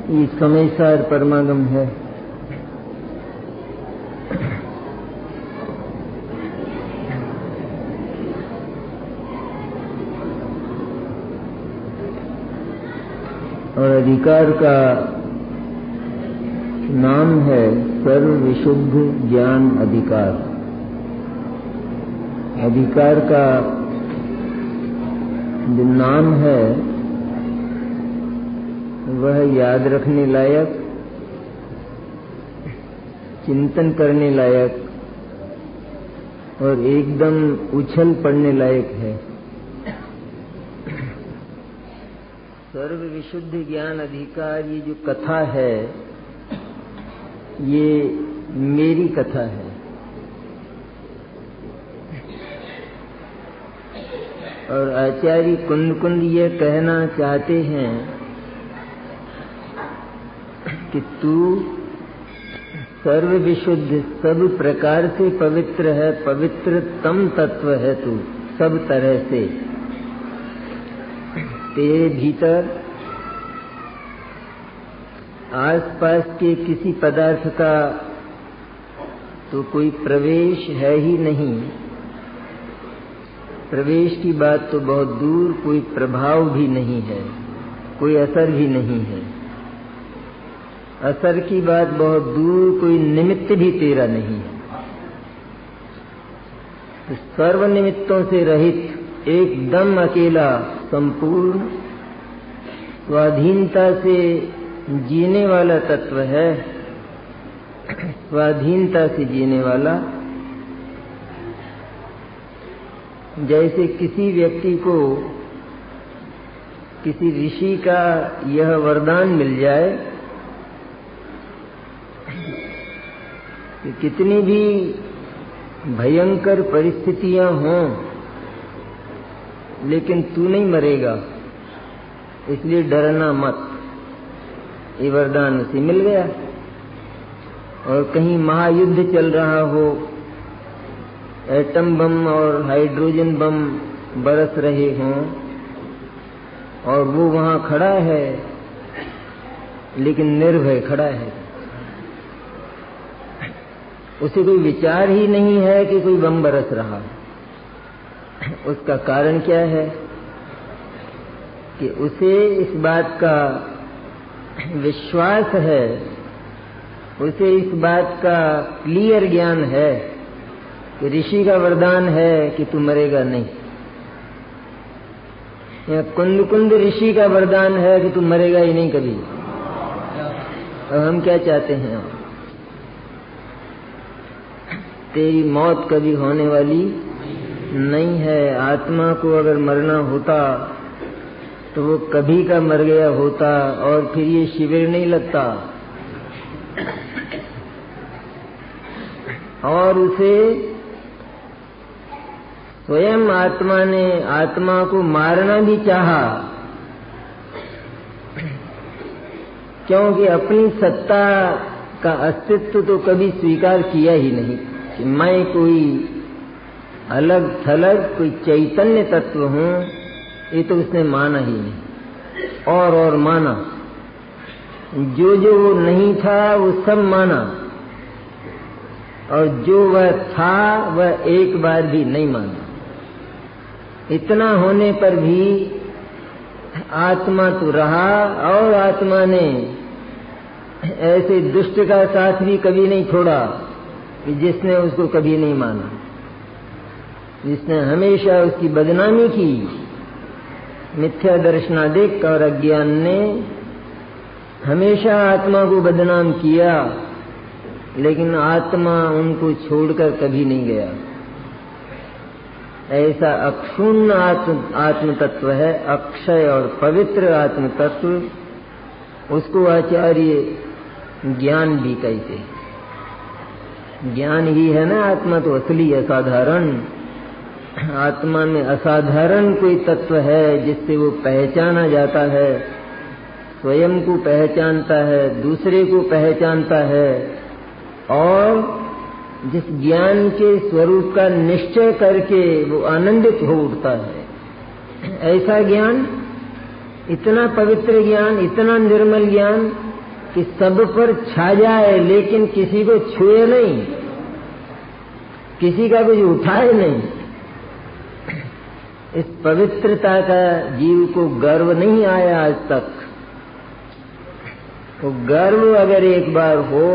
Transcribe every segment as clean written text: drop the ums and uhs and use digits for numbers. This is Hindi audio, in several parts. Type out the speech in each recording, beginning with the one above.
ये समयसार परमागम है। और अधिकार का नाम है सर्व विशुद्ध ज्ञान अधिकार। अधिकार का जो नाम है वह याद रखने लायक, चिंतन करने लायक और एकदम उछल पड़ने लायक है। सर्व विशुद्ध ज्ञान अधिकार, ये जो कथा है ये मेरी कथा है। और आचार्य कुंद ये कहना चाहते हैं कि तू सर्व विशुद्ध, सब प्रकार से पवित्र है, पवित्रतम तत्व है तू सब तरह से। तेरे भीतर आसपास के किसी पदार्थ का तो कोई प्रवेश है ही नहीं। प्रवेश की बात तो बहुत दूर, कोई प्रभाव भी नहीं है, कोई असर भी नहीं है। असर की बात बहुत दूर, कोई निमित्त भी तेरा नहीं है। तो सर्व निमित्तों से रहित, एकदम अकेला, संपूर्ण स्वाधीनता से जीने वाला तत्व है। स्वाधीनता से जीने वाला। जैसे किसी व्यक्ति को किसी ऋषि का यह वरदान मिल जाए कि कितनी भी भयंकर परिस्थितियां हों लेकिन तू नहीं मरेगा, इसलिए डरना मत। ये वरदान उसे मिल गया। और कहीं महायुद्ध चल रहा हो, एटम बम और हाइड्रोजन बम बरस रहे हों और वो वहां खड़ा है लेकिन निर्भय खड़ा है। उसे कोई विचार ही नहीं है कि कोई बम बरस रहा। उसका कारण क्या है कि उसे इस बात का विश्वास है, उसे इस बात का क्लियर ज्ञान है कि ऋषि का वरदान है कि तू मरेगा नहीं। या कुंद ऋषि का वरदान है कि तू मरेगा ही नहीं कभी। और हम क्या चाहते हैं? तेरी मौत कभी होने वाली नहीं है। आत्मा को अगर मरना होता तो वो कभी का मर गया होता और फिर ये शिविर नहीं लगता। और उसे स्वयं आत्मा ने आत्मा को मारना भी चाहा, क्योंकि अपनी सत्ता का अस्तित्व तो कभी स्वीकार किया ही नहीं कि मैं कोई अलग थलग कोई चैतन्य तत्व हूँ। ये तो उसने माना ही नहीं। और माना, जो जो वो नहीं था वो सब माना, और जो वह था वह एक बार भी नहीं माना। इतना होने पर भी आत्मा तो रहा, और आत्मा ने ऐसे दुष्ट का साथ भी कभी नहीं छोड़ा कि जिसने उसको कभी नहीं माना, जिसने हमेशा उसकी बदनामी की। मिथ्या दर्शनादिक और अज्ञान ने हमेशा आत्मा को बदनाम किया, लेकिन आत्मा उनको छोड़कर कभी नहीं गया। ऐसा अक्षुण्ण आत्म तत्व है, अक्षय और पवित्र आत्म तत्व। उसको आचार्य ज्ञान भी कहते हैं। ज्ञान ही है ना आत्मा, तो असली असाधारण। आत्मा में असाधारण कोई तत्व है जिससे वो पहचाना जाता है, स्वयं को पहचानता है, दूसरे को पहचानता है, और जिस ज्ञान के स्वरूप का निश्चय करके वो आनंदित हो उठता है। ऐसा ज्ञान, इतना पवित्र ज्ञान, इतना निर्मल ज्ञान कि सब पर छा जाए लेकिन किसी को छुए नहीं, किसी का कुछ उठाए नहीं। इस पवित्रता का जीव को गर्व नहीं आया आज तक। तो गर्व अगर एक बार हो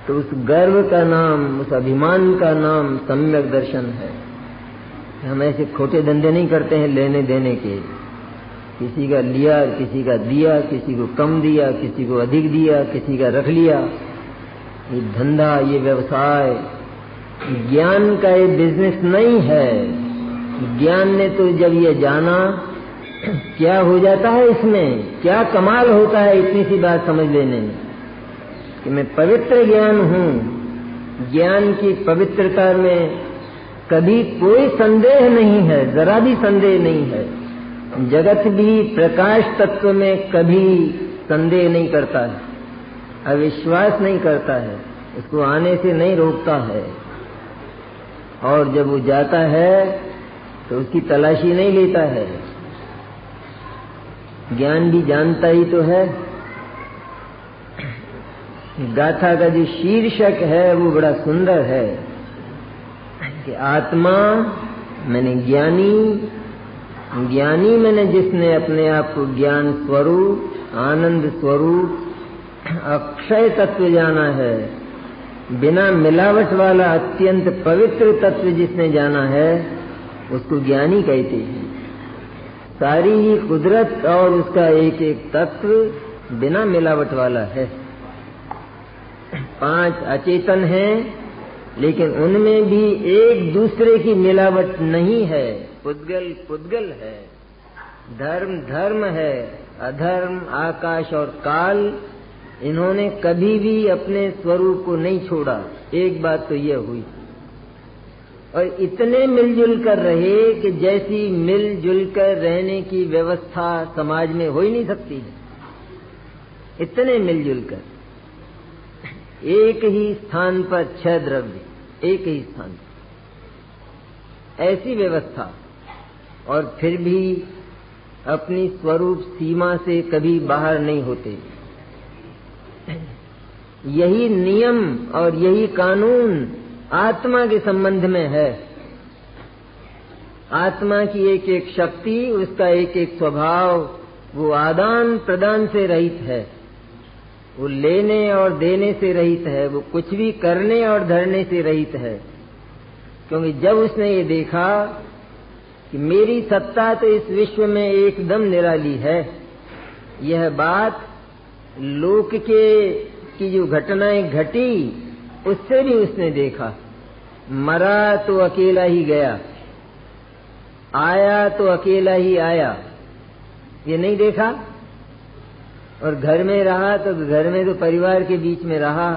तो उस गर्व का नाम, उस अभिमान का नाम सम्यक दर्शन है। हम ऐसे खोटे धंधे नहीं करते हैं लेने देने के, किसी का लिया, किसी का दिया, किसी को कम दिया, किसी को अधिक दिया, किसी का रख लिया। ये धंधा, ये व्यवसाय ज्ञान का ये बिजनेस नहीं है। ज्ञान ने तो जब ये जाना, क्या हो जाता है इसमें, क्या कमाल होता है इतनी सी बात समझ लेने में कि मैं पवित्र ज्ञान हूँ। ज्ञान की पवित्रता में कभी कोई संदेह नहीं है, जरा भी संदेह नहीं है। जगत भी प्रकाश तत्व में कभी संदेह नहीं करता है, अविश्वास नहीं करता है, उसको आने से नहीं रोकता है। और जब वो जाता है तो उसकी तलाशी नहीं लेता है। ज्ञान भी जानता ही तो है। गाथा का जो शीर्षक है वो बड़ा सुंदर है कि आत्मा मैंने ज्ञानी, ज्ञानी मैंने जिसने अपने आप को ज्ञान स्वरूप, आनंद स्वरूप, अक्षय तत्व जाना है, बिना मिलावट वाला अत्यंत पवित्र तत्व जिसने जाना है, उसको ज्ञानी कहते हैं। सारी ही कुदरत और उसका एक एक तत्व बिना मिलावट वाला है। 5 अचेतन हैं, लेकिन उनमें भी एक दूसरे की मिलावट नहीं है। पुद्गल पुद्गल है, धर्म धर्म है, अधर्म आकाश और काल, इन्होंने कभी भी अपने स्वरूप को नहीं छोड़ा। एक बात तो यह हुई, और इतने मिलजुल कर रहे कि जैसी मिलजुल कर रहने की व्यवस्था समाज में हो ही नहीं सकती है। इतने मिलजुल कर एक ही स्थान पर 6 द्रव्य, एक ही स्थान पर, ऐसी व्यवस्था, और फिर भी अपनी स्वरूप सीमा से कभी बाहर नहीं होते। यही नियम और यही कानून आत्मा के संबंध में है। आत्मा की एक एक शक्ति, उसका एक एक स्वभाव, वो आदान प्रदान से रहित है, वो लेने और देने से रहित है, वो कुछ भी करने और धरने से रहित है। क्योंकि जब उसने ये देखा कि मेरी सत्ता तो इस विश्व में एकदम निराली है, यह बात लोक के की जो घटनाएं घटी उससे भी उसने देखा। मरा तो अकेला ही गया, आया तो अकेला ही आया, ये नहीं देखा। और घर में रहा तो घर में तो परिवार के बीच में रहा,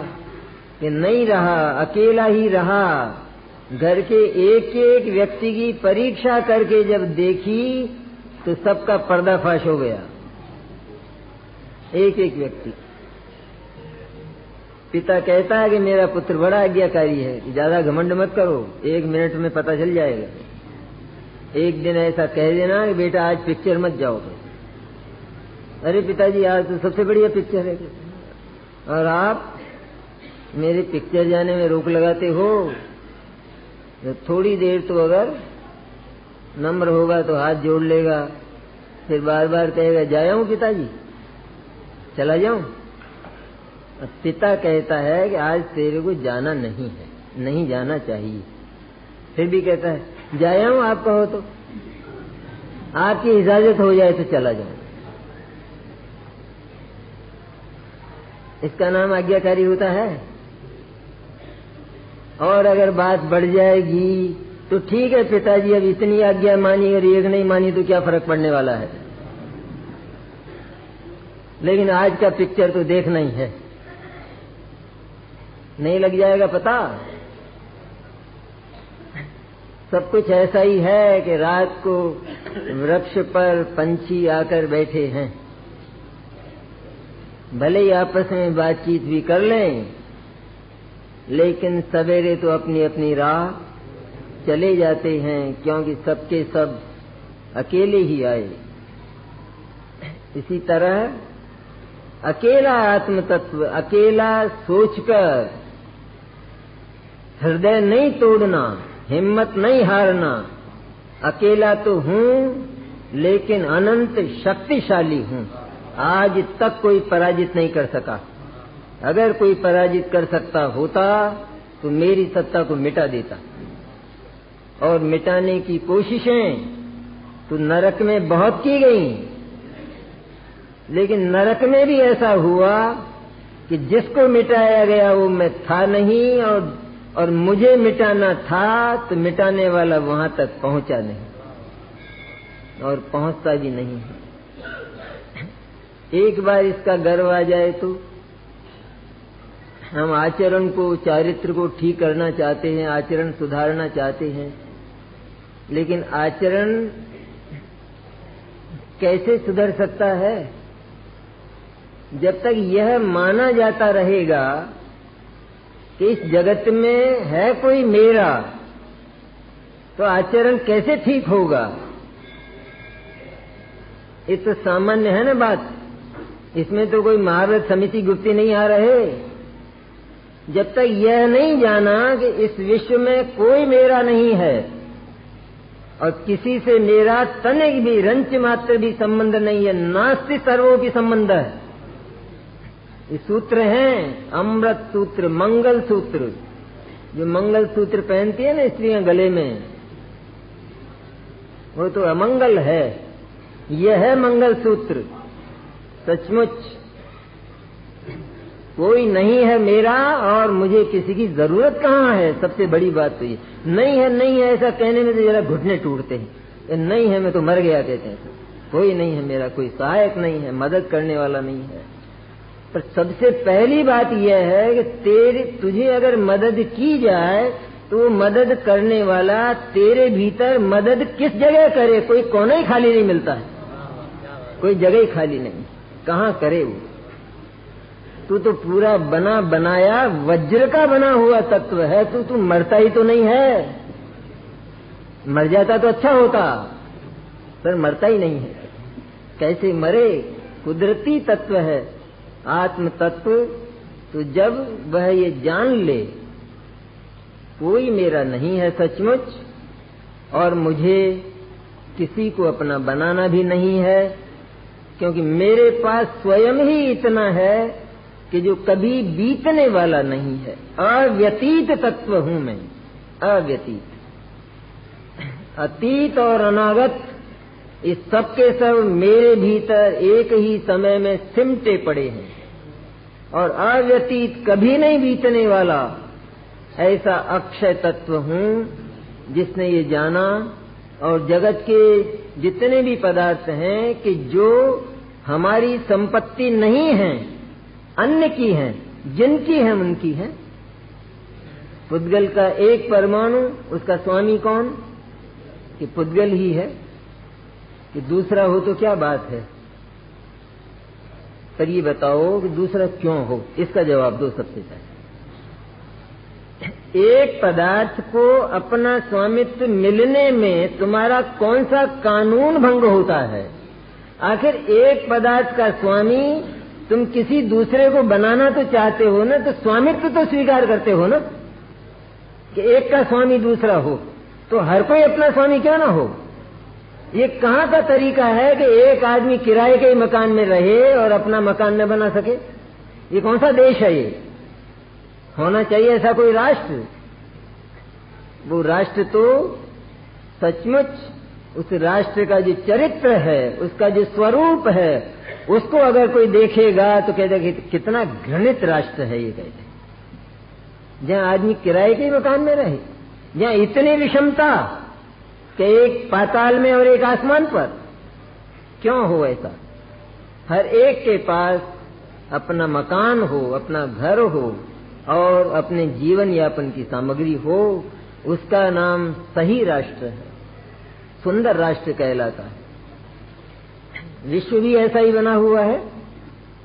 ये नहीं रहा, अकेला ही रहा। घर के एक एक व्यक्ति की परीक्षा करके जब देखी तो सबका पर्दाफाश हो गया। एक एक व्यक्ति। पिता कहता है कि मेरा पुत्र बड़ा आज्ञाकारी है, कि ज्यादा घमंड मत करो, 1 मिनट में पता चल जाएगा। एक दिन ऐसा कह देना कि बेटा आज पिक्चर मत जाओ। अरे पिताजी आज तो सबसे बढ़िया पिक्चर है, और आप मेरे पिक्चर जाने में रोक लगाते हो। तो थोड़ी देर तो अगर नम्र होगा तो हाथ जोड़ लेगा, फिर बार बार कहेगा जाऊं पिताजी, चला जाऊं। पिता कहता है कि आज तेरे को जाना नहीं है, नहीं जाना चाहिए, फिर भी कहता है जाऊं, आप कहो तो, आपकी इजाजत हो जाए तो चला जाऊं। इसका नाम आज्ञाकारी होता है। और अगर बात बढ़ जाएगी तो ठीक है पिताजी, अब इतनी आज्ञा मानी और एक नहीं मानी तो क्या फर्क पड़ने वाला है, लेकिन आज का पिक्चर तो देखना ही है। नहीं लग जाएगा पता। सब कुछ ऐसा ही है कि रात को वृक्ष पर पंछी आकर बैठे हैं, भले ही आपस में बातचीत भी कर लें, लेकिन सवेरे तो अपनी अपनी राह चले जाते हैं, क्योंकि सबके सब अकेले ही आए। इसी तरह अकेला आत्म तत्व, अकेला सोचकर हृदय नहीं तोड़ना, हिम्मत नहीं हारना। अकेला तो हूँ लेकिन अनंत शक्तिशाली हूँ। आज तक कोई पराजित नहीं कर सका। अगर कोई पराजित कर सकता होता तो मेरी सत्ता को मिटा देता। और मिटाने की कोशिशें तो नरक में बहुत की गई, लेकिन नरक में भी ऐसा हुआ कि जिसको मिटाया गया वो मैं था नहीं, और मुझे मिटाना था तो मिटाने वाला वहां तक पहुंचा नहीं और पहुंचता भी नहीं है। एक बार इसका गर्व आ जाए तो हम आचरण को, चारित्र को ठीक करना चाहते हैं, आचरण सुधारना चाहते हैं, लेकिन आचरण कैसे सुधर सकता है? जब तक यह माना जाता रहेगा कि इस जगत में है कोई मेरा, तो आचरण कैसे ठीक होगा? ये तो सामान्य है ना बात, इसमें तो कोई महाभारत समिति गुप्ती नहीं आ रहे। जब तक यह नहीं जाना कि इस विश्व में कोई मेरा नहीं है और किसी से मेरा तनिक भी, रंच मात्र भी संबंध नहीं है, नास्ति सर्वोपि संबंध है। ये सूत्र हैं, अमृत सूत्र, मंगल सूत्र। जो मंगल सूत्र पहनती है ना स्त्रियां गले में, वो तो अमंगल है। यह है मंगल सूत्र। सचमुच कोई नहीं है मेरा और मुझे किसी की जरूरत कहाँ है। सबसे बड़ी बात तो ये नहीं है, नहीं है ऐसा कहने में तो जरा घुटने टूटते हैं। नहीं है मैं तो मर गया कहते हैं। कोई नहीं है मेरा, कोई सहायक नहीं है, मदद करने वाला नहीं है। पर सबसे पहली बात यह है कि तुझे अगर मदद की जाए तो मदद करने वाला तेरे भीतर मदद किस जगह करे। कोई कोना ही खाली नहीं मिलता है, कोई जगह ही खाली नहीं, कहाँ करे वो। तू पूरा बना बनाया वज्र का बना हुआ तत्व है। तू मरता ही तो नहीं है। मर जाता तो अच्छा होता, पर मरता ही नहीं है। कैसे मरे? कुदरती तत्व है आत्म तत्व। तो जब वह ये जान ले कोई मेरा नहीं है सचमुच, और मुझे किसी को अपना बनाना भी नहीं है, क्योंकि मेरे पास स्वयं ही इतना है कि जो कभी बीतने वाला नहीं है। अव्यतीत तत्व हूं मैं, अव्यतीत। अतीत और अनागत इस सब के सब मेरे भीतर एक ही समय में सिमटे पड़े हैं। और अव्यतीत, कभी नहीं बीतने वाला, ऐसा अक्षय तत्व हूं जिसने ये जाना। और जगत के जितने भी पदार्थ हैं कि जो हमारी संपत्ति नहीं है, अन्य की हैं, जिनकी हैं उनकी हैं। पुद्गल का एक परमाणु, उसका स्वामी कौन? कि पुद्गल ही है। कि दूसरा हो तो क्या बात है? पर ये बताओ कि दूसरा क्यों हो, इसका जवाब दो सबसे पहले। एक पदार्थ को अपना स्वामित्व मिलने में तुम्हारा कौन सा कानून भंग होता है? आखिर एक पदार्थ का स्वामी तुम किसी दूसरे को बनाना तो चाहते हो ना, तो स्वामित्व तो स्वीकार करते हो ना कि एक का स्वामी दूसरा हो। तो हर कोई अपना स्वामी क्यों ना हो? ये कहाँ का तरीका है कि एक आदमी किराए के मकान में रहे और अपना मकान न बना सके? ये कौन सा देश है? ये होना चाहिए ऐसा कोई राष्ट्र। वो राष्ट्र तो सचमुच उस राष्ट्र का जो चरित्र है, उसका जो स्वरूप है, उसको अगर कोई देखेगा तो कहता कि कितना घृणित राष्ट्र है ये। कहते जहाँ आदमी किराए के मकान में रहे, जहाँ इतनी विषमता कि एक पाताल में और एक आसमान पर। क्यों हो ऐसा? हर एक के पास अपना मकान हो, अपना घर हो और अपने जीवन यापन की सामग्री हो। उसका नाम सही राष्ट्र है, सुंदर राष्ट्र कहलाता है। विश्व भी ऐसा ही बना हुआ है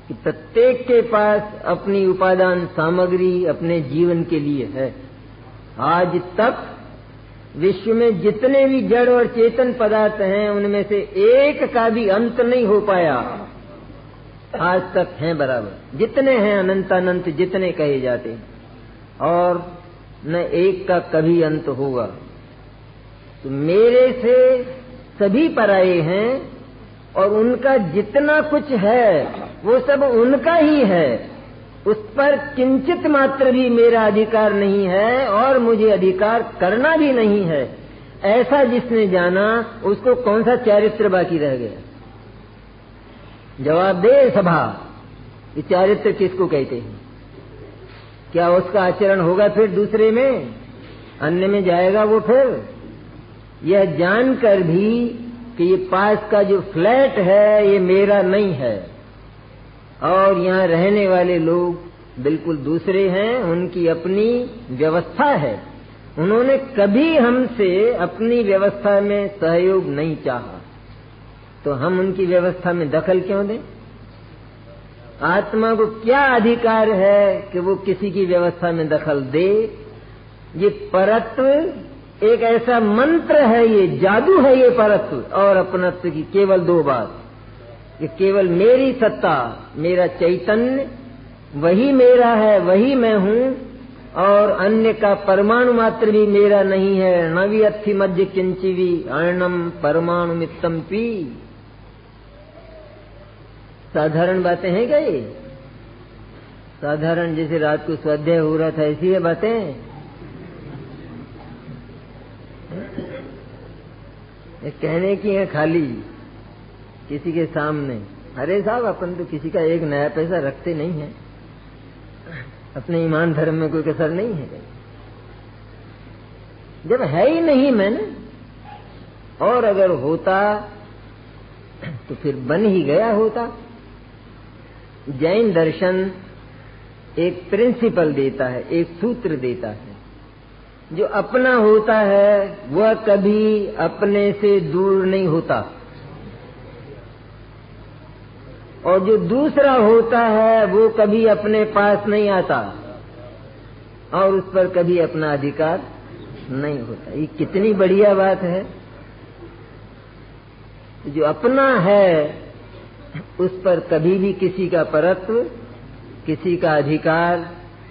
कि प्रत्येक के पास अपनी उपादान सामग्री अपने जीवन के लिए है। आज तक विश्व में जितने भी जड़ और चेतन पदार्थ हैं, उनमें से एक का भी अंत नहीं हो पाया। आज तक हैं बराबर, जितने हैं अनंत अनंत जितने कहे जाते हैं, और न एक का कभी अंत होगा। तो मेरे से सभी पराये हैं और उनका जितना कुछ है वो सब उनका ही है, उस पर किंचित मात्र भी मेरा अधिकार नहीं है और मुझे अधिकार करना भी नहीं है। ऐसा जिसने जाना उसको कौन सा चारित्र बाकी रह गया? जवाब दे सभा, ये चारित्र किसको कहते हैं? क्या उसका आचरण होगा फिर दूसरे में, अन्य में जाएगा वो फिर? यह जानकर भी कि ये पास का जो फ्लैट है ये मेरा नहीं है और यहाँ रहने वाले लोग बिल्कुल दूसरे हैं, उनकी अपनी व्यवस्था है, उन्होंने कभी हमसे अपनी व्यवस्था में सहयोग नहीं चाहा, तो हम उनकी व्यवस्था में दखल क्यों दें? आत्मा को क्या अधिकार है कि वो किसी की व्यवस्था में दखल दे? ये परत्व एक ऐसा मंत्र है, ये जादू है, ये परत्व और अपनत्व की केवल दो बात। ये केवल मेरी सत्ता, मेरा चैतन्य वही मेरा है, वही मैं हूँ, और अन्य का परमाणु मात्र भी मेरा नहीं है। नवी अथि मध्य किंचिवी अर्णम परमाणु मित्तम पी। साधारण बातें हैं क्या ये? साधारण जैसे रात को स्वाध्याय हो रहा था ऐसी है बातें? कहने की है खाली किसी के सामने। अरे साहब, अपन तो किसी का एक नया पैसा रखते नहीं है, अपने ईमान धर्म में कोई कसर नहीं है। जब है ही नहीं मैंने, और अगर होता तो फिर बन ही गया होता। जैन दर्शन एक प्रिंसिपल देता है, एक सूत्र देता है, जो अपना होता है वह कभी अपने से दूर नहीं होता, और जो दूसरा होता है वो कभी अपने पास नहीं आता और उस पर कभी अपना अधिकार नहीं होता। ये कितनी बढ़िया बात है। जो अपना है उस पर कभी भी किसी का परत्व, किसी का अधिकार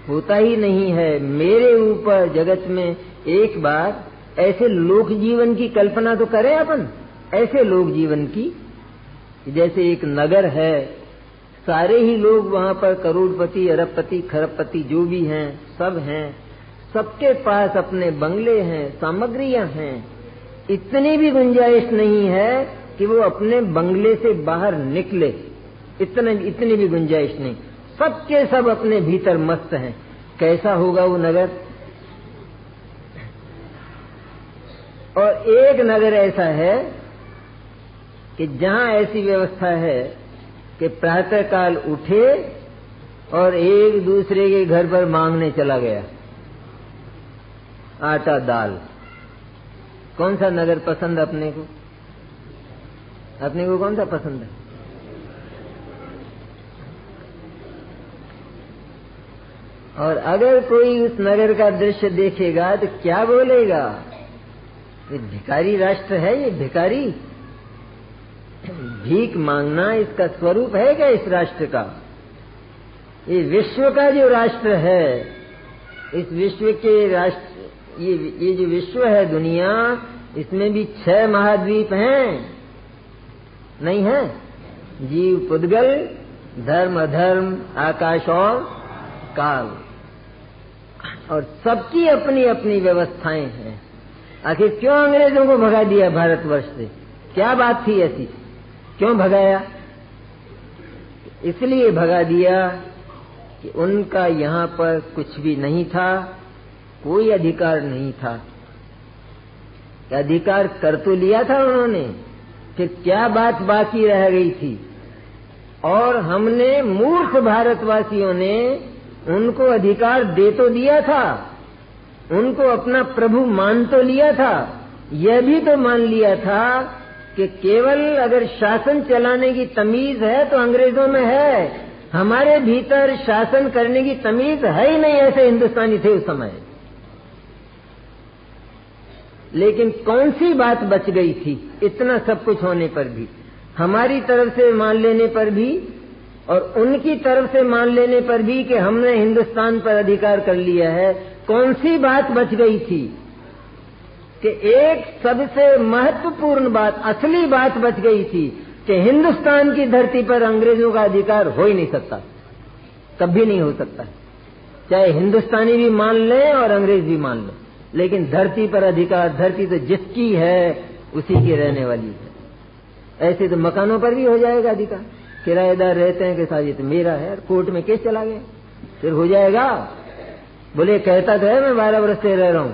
होता ही नहीं है। मेरे ऊपर जगत में एक बार ऐसे लोक जीवन की कल्पना तो करें अपन, ऐसे लोक जीवन की जैसे एक नगर है, सारे ही लोग वहां पर करोड़पति, अरबपति, खरबपति जो भी हैं सब हैं, सबके पास अपने बंगले हैं, सामग्रियां हैं। इतनी भी गुंजाइश नहीं है कि वो अपने बंगले से बाहर निकले, इतनी भी गुंजाइश नहीं। सबके सब अपने भीतर मस्त हैं। कैसा होगा वो नगर? और एक नगर ऐसा है कि जहां ऐसी व्यवस्था है कि प्रातः काल उठे और एक दूसरे के घर पर मांगने चला गया आटा दाल। कौन सा नगर पसंद अपने को? अपने को कौन सा पसंद है? और अगर कोई उस नगर का दृश्य देखेगा तो क्या बोलेगा? ये भिखारी राष्ट्र है, ये भिखारी, भीख मांगना इसका स्वरूप है क्या इस राष्ट्र का? ये विश्व का जो राष्ट्र है, इस विश्व के राष्ट्र, ये जो विश्व है दुनिया, इसमें भी 6 महाद्वीप हैं, नहीं है? जीव पुद्गल, धर्म अधर्म, आकाश और काल, और सबकी अपनी अपनी व्यवस्थाएं हैं। आखिर क्यों अंग्रेजों को भगा दिया भारतवर्ष से? क्या बात थी ऐसी? क्यों भगाया? इसलिए भगा दिया कि उनका यहाँ पर कुछ भी नहीं था, कोई अधिकार नहीं था। अधिकार कर तो लिया था उन्होंने, फिर क्या बात बाकी रह गई थी? और हमने मूर्ख भारतवासियों ने उनको अधिकार दे तो दिया था, उनको अपना प्रभु मान तो लिया था, यह भी तो मान लिया था कि केवल अगर शासन चलाने की तमीज है तो अंग्रेजों में है, हमारे भीतर शासन करने की तमीज है ही नहीं। ऐसे हिंदुस्तानी थे उस समय। लेकिन कौन सी बात बच गई थी? इतना सब कुछ होने पर भी, हमारी तरफ से मान लेने पर भी और उनकी तरफ से मान लेने पर भी कि हमने हिंदुस्तान पर अधिकार कर लिया है, कौन सी बात बच गई थी कि एक सबसे महत्वपूर्ण बात, असली बात बच गई थी कि हिंदुस्तान की धरती पर अंग्रेजों का अधिकार हो ही नहीं सकता, कभी नहीं हो सकता, चाहे हिंदुस्तानी भी मान लें और अंग्रेज भी मान लें, लेकिन धरती पर अधिकार, धरती तो जिसकी है उसी की रहने वाली है। ऐसे तो मकानों पर भी हो जाएगा अधिकार, किराएदार रहते हैं कि साहब ये तो मेरा है, कोर्ट में केस चला गया, फिर हो जाएगा। बोले कहता तो है मैं 12 वर्ष से रह रहा हूं,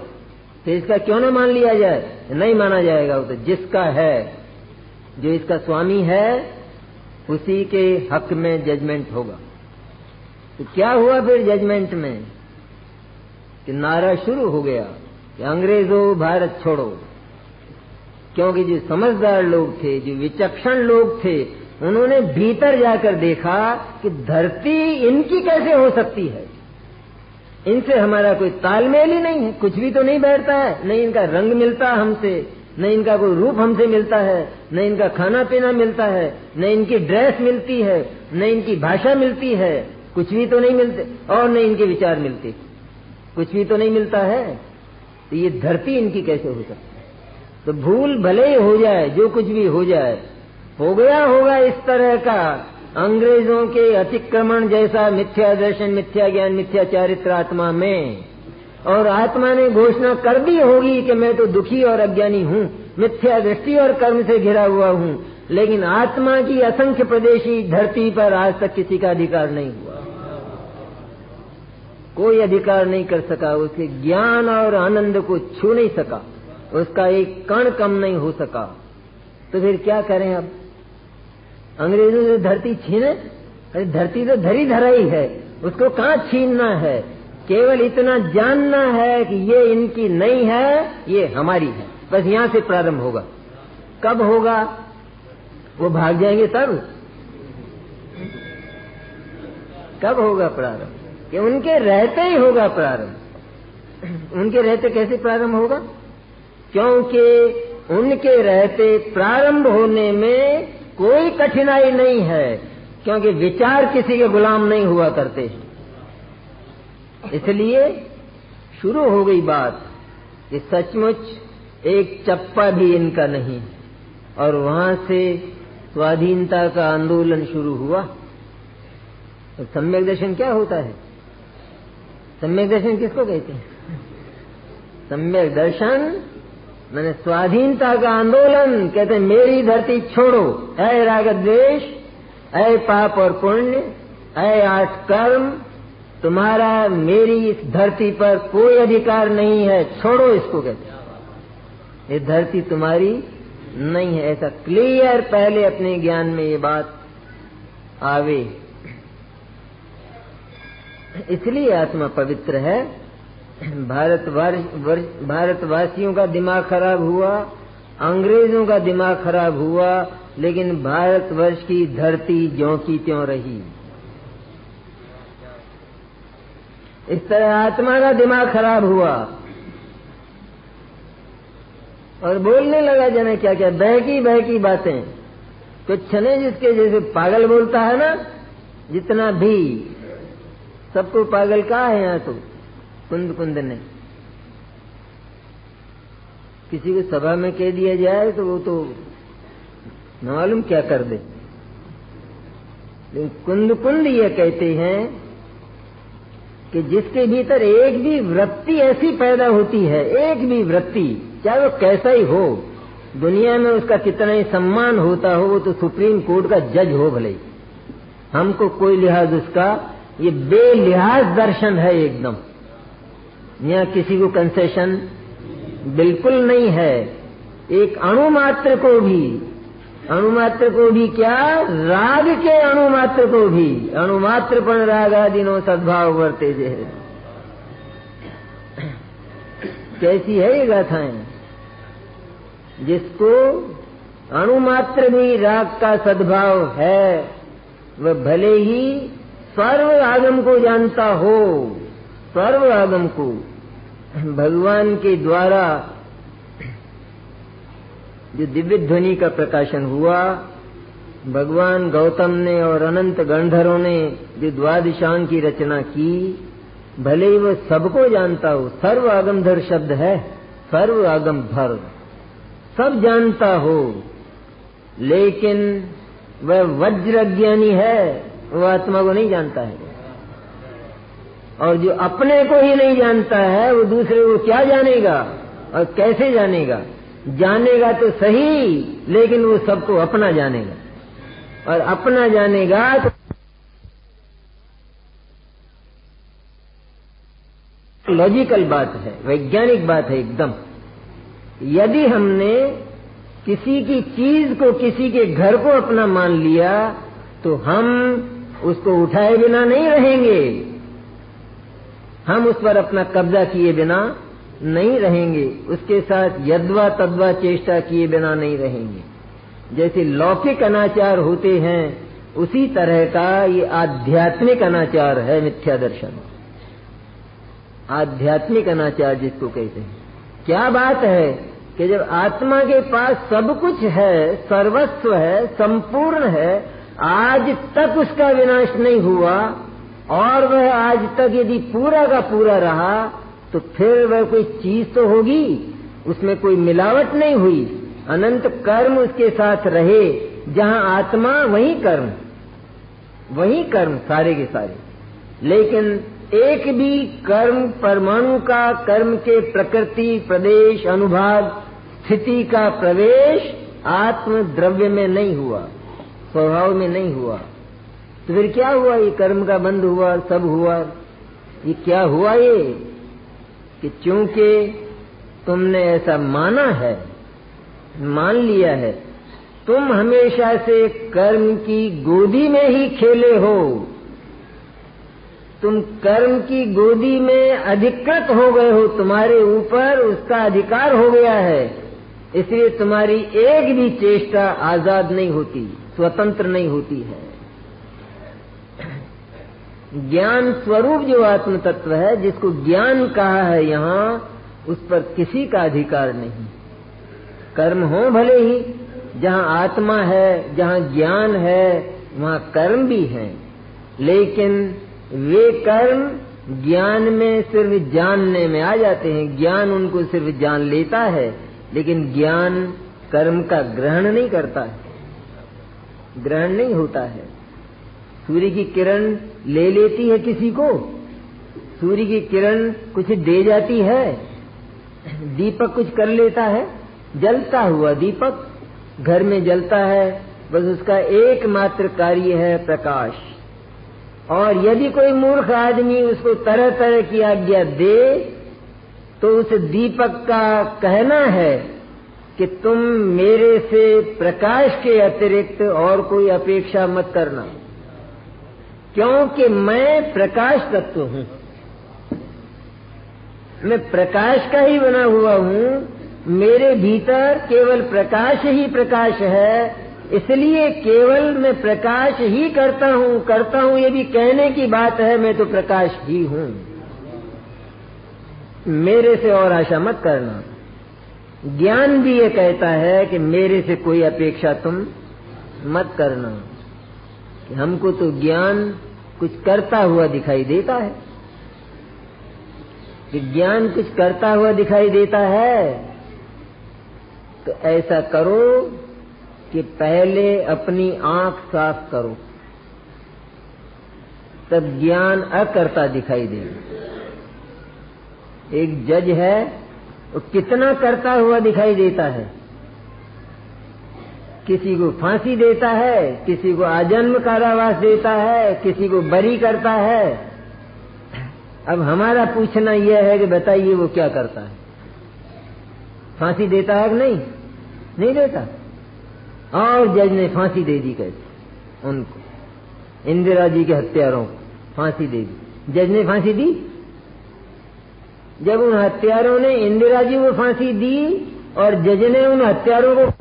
तो इसका क्यों न मान लिया जाए? नहीं माना जाएगा, वो तो जिसका है, जो इसका स्वामी है उसी के हक में जजमेंट होगा। तो क्या हुआ फिर जजमेंट में कि नारा शुरू हो गया कि अंग्रेजों भारत छोड़ो, क्योंकि जो समझदार लोग थे, जो विचक्षण लोग थे, उन्होंने भीतर जाकर देखा कि धरती इनकी कैसे हो सकती है, इनसे हमारा कोई तालमेल ही नहीं है, कुछ भी तो नहीं बैठता है, नहीं इनका रंग मिलता हमसे, न इनका कोई रूप हमसे मिलता है, न इनका खाना पीना मिलता है, न इनकी ड्रेस मिलती है, न इनकी भाषा मिलती है, कुछ भी तो नहीं मिलते, और न इनके विचार मिलते, कुछ भी तो नहीं मिलता है, तो ये धरती इनकी कैसे हो सकती है? तो भूल भले ही हो जाए, जो कुछ भी हो जाए, हो गया होगा इस तरह का अंग्रेजों के अतिक्रमण जैसा मिथ्या दर्शन, मिथ्या ज्ञान, मिथ्या चारित्र आत्मा में, और आत्मा ने घोषणा कर दी होगी कि मैं तो दुखी और अज्ञानी हूँ, मिथ्या दृष्टि और कर्म से घिरा हुआ हूँ, लेकिन आत्मा की असंख्य प्रदेशी धरती पर आज तक किसी का अधिकार नहीं हुआ, कोई अधिकार नहीं कर सका, उसके ज्ञान और आनंद को छू नहीं सका, उसका एक कण कम नहीं हो सका। तो फिर क्या करें अब? अंग्रेजों से धरती छीने? अरे धरती तो धरी धरा ही है, उसको कहाँ छीनना है? केवल इतना जानना है कि ये इनकी नहीं है, ये हमारी है, बस यहां से प्रारंभ होगा। कब होगा? वो भाग जाएंगे तब। कब होगा प्रारंभ? कि उनके रहते ही होगा प्रारंभ। उनके रहते कैसे प्रारंभ होगा? क्योंकि उनके रहते प्रारंभ होने में कोई कठिनाई नहीं है, क्योंकि विचार किसी के गुलाम नहीं हुआ करते, इसलिए शुरू हो गई बात कि सचमुच एक चप्पा भी इनका नहीं, और वहां से स्वाधीनता का आंदोलन शुरू हुआ। तो सम्यक दर्शन क्या होता है? सम्यक दर्शन किसको कहते हैं? सम्यक दर्शन मैंने स्वाधीनता का आंदोलन, कहते हैं मेरी धरती छोड़ो, ऐ राग द्वेष, ऐ पाप और पुण्य, ऐ 8 कर्म, तुम्हारा मेरी इस धरती पर कोई अधिकार नहीं है, छोड़ो इसको। कहते ये धरती तुम्हारी नहीं है, ऐसा क्लियर पहले अपने ज्ञान में ये बात आवे। इसलिए आत्मा पवित्र है। भारतवासियों का दिमाग खराब हुआ, अंग्रेजों का दिमाग खराब हुआ, लेकिन भारतवर्ष की धरती ज्यों की त्यों रही। इस तरह आत्मा का दिमाग खराब हुआ और बोलने लगा जाने क्या क्या बहकी बहकी बातें, कुछ नहीं जिसके जैसे पागल बोलता है ना, जितना भी सबको पागल कहा है यहाँ तो कुंद कुंद ने। किसी को सभा में कह दिया जाए तो वो तो न मालूम क्या कर दे, लेकिन कुंद कुंद ये कहते हैं कि जिसके भीतर एक भी वृत्ति ऐसी पैदा होती है, एक भी वृत्ति, चाहे वो कैसा ही हो, दुनिया में उसका कितना ही सम्मान होता हो, वो तो सुप्रीम कोर्ट का जज हो भले, हमको कोई लिहाज उसका, ये बेलिहाज दर्शन है एकदम, यहाँ किसी को कंसेशन बिल्कुल नहीं है। एक अणुमात्र को भी क्या, राग के अणुमात्र को भी, अणुमात्रपण रागादिनो सद्भाव वर्ते जे। कैसी है ये गाथाएं? जिसको अणुमात्र भी राग का सद्भाव है, वह भले ही सर्व आगम को जानता हो, सर्व आगम को भगवान के द्वारा जो दिव्य ध्वनि का प्रकाशन हुआ, भगवान गौतम ने और अनंत गंधर्वों ने जो द्वादशांग की रचना की, भले ही वो सबको जानता हो, सर्व आगमधर शब्द है, सर्व आगमधर, सब जानता हो, लेकिन वह वज्र ज्ञानी है, वो आत्मा को नहीं जानता है। और जो अपने को ही नहीं जानता है, वो दूसरे को क्या जानेगा और कैसे जानेगा? जानेगा तो सही, लेकिन वो सबको अपना जानेगा, और अपना जानेगा तो लॉजिकल बात है, वैज्ञानिक बात है एकदम। यदि हमने किसी की चीज को, किसी के घर को अपना मान लिया, तो हम उसको उठाए बिना नहीं रहेंगे, हम उस पर अपना कब्जा किए बिना नहीं रहेंगे, उसके साथ यद्वा तद्वा चेष्टा किए बिना नहीं रहेंगे। जैसे लौकिक अनाचार होते हैं, उसी तरह का ये आध्यात्मिक अनाचार है मिथ्या दर्शन। आध्यात्मिक अनाचार जिसको कहते हैं। क्या बात है कि जब आत्मा के पास सब कुछ है, सर्वस्व है, संपूर्ण है, आज तक उसका विनाश नहीं हुआ, और वह आज तक यदि पूरा का पूरा रहा, तो फिर वह कोई चीज तो होगी, उसमें कोई मिलावट नहीं हुई, अनंत कर्म उसके साथ रहे। जहां आत्मा वहीं कर्म सारे के सारे। लेकिन एक भी कर्म, परमाणु का कर्म के प्रकृति, प्रदेश, अनुभाग, स्थिति का प्रवेश आत्म द्रव्य में नहीं हुआ, स्वभाव में नहीं हुआ। तो फिर क्या हुआ? ये कर्म का बंध हुआ, सब हुआ। ये क्या हुआ? ये कि चूंकि तुमने ऐसा माना है, मान लिया है, तुम हमेशा से कर्म की गोदी में ही खेले हो, तुम कर्म की गोदी में अधिकृत हो गए हो, तुम्हारे ऊपर उसका अधिकार हो गया है, इसलिए तुम्हारी एक भी चेष्टा आजाद नहीं होती, स्वतंत्र नहीं होती है। ज्ञान स्वरूप जो आत्म तत्व है, जिसको ज्ञान कहा है यहाँ, उस पर किसी का अधिकार नहीं। कर्म हो भले ही, जहाँ आत्मा है, जहाँ ज्ञान है, वहाँ कर्म भी है, लेकिन वे कर्म ज्ञान में सिर्फ जानने में आ जाते हैं। ज्ञान उनको सिर्फ जान लेता है, लेकिन ज्ञान कर्म का ग्रहण नहीं करता है, ग्रहण नहीं होता है। सूर्य की किरण ले लेती है किसी को, सूर्य की किरण कुछ दे जाती है, दीपक कुछ कर लेता है, जलता हुआ दीपक घर में जलता है, बस उसका एकमात्र कार्य है प्रकाश। और यदि कोई मूर्ख आदमी उसको तरह तरह की आज्ञा दे, तो उस दीपक का कहना है कि तुम मेरे से प्रकाश के अतिरिक्त और कोई अपेक्षा मत करना, क्योंकि मैं प्रकाश तत्व हूँ, मैं प्रकाश का ही बना हुआ हूँ, मेरे भीतर केवल प्रकाश ही प्रकाश है, इसलिए केवल मैं प्रकाश ही करता हूँ, ये भी कहने की बात है, मैं तो प्रकाश ही हूँ, मेरे से और आशा मत करना। ज्ञान भी ये कहता है कि मेरे से कोई अपेक्षा तुम मत करना, कि हमको तो ज्ञान कुछ करता हुआ दिखाई देता है, कि ज्ञान कुछ करता हुआ दिखाई देता है, तो ऐसा करो कि पहले अपनी आंख साफ करो, तब ज्ञान अकर्ता दिखाई देगा। एक जज है, वो कितना करता हुआ दिखाई देता है, किसी को फांसी देता है, किसी को आजन्म कारावास देता है, किसी को बरी करता है। अब हमारा पूछना यह है कि बताइए वो क्या करता है? फांसी देता है कि नहीं? नहीं देता। और जज ने फांसी दे दी, कैसे उनको, इंदिरा जी के हत्यारों को फांसी दे दी। जज ने फांसी दी। जब उन हत्यारों ने, इंदिरा जी को फांसी दी और जज ने उन हत्यारों को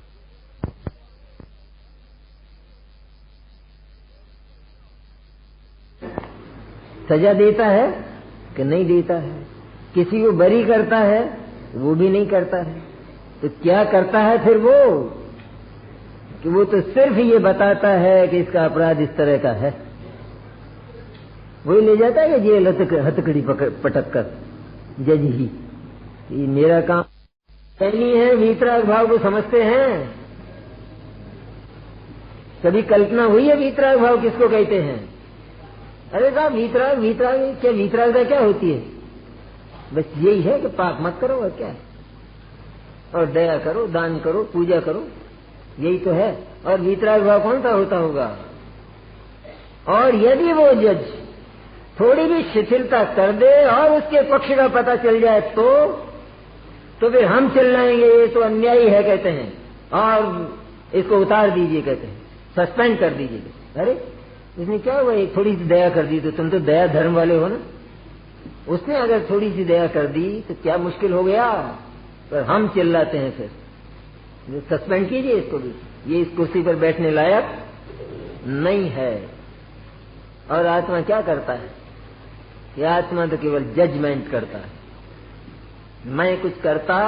सजा देता है कि नहीं देता है? किसी को बरी करता है, वो भी नहीं करता है। तो क्या करता है फिर वो? कि वो तो सिर्फ ये बताता है कि इसका अपराध इस तरह का है, वही ले जाता है कि जेल हथकड़ी पटक कर जज ही। ये मेरा काम नहीं है। वीतराग भाव को समझते हैं? कभी कल्पना हुई है वीतराग भाव किसको कहते हैं? अरे साहब वीतराग क्या, वीतरागता क्या होती है? बस यही है कि पाप मत करो और क्या, और दया करो, दान करो, पूजा करो, यही तो है। और वीतराग भाव कौन सा होता होगा? और यदि वो जज थोड़ी भी शिथिलता कर दे और उसके पक्ष का पता चल जाए तो फिर हम चिल्लाएंगे ये तो अन्यायी है कहते हैं, और इसको उतार दीजिए कहते हैं, सस्पेंड कर दीजिए। अरे इसने क्या हुआ, एक थोड़ी सी दया कर दी तो तुम तो दया धर्म वाले हो ना। उसने अगर थोड़ी सी दया कर दी तो क्या मुश्किल हो गया? पर हम चिल्लाते हैं फिर सस्पेंड कीजिए इसको भी, ये इस कुर्सी पर बैठने लायक नहीं है। और आत्मा क्या करता है? ये आत्मा तो केवल जजमेंट करता है। मैं कुछ करता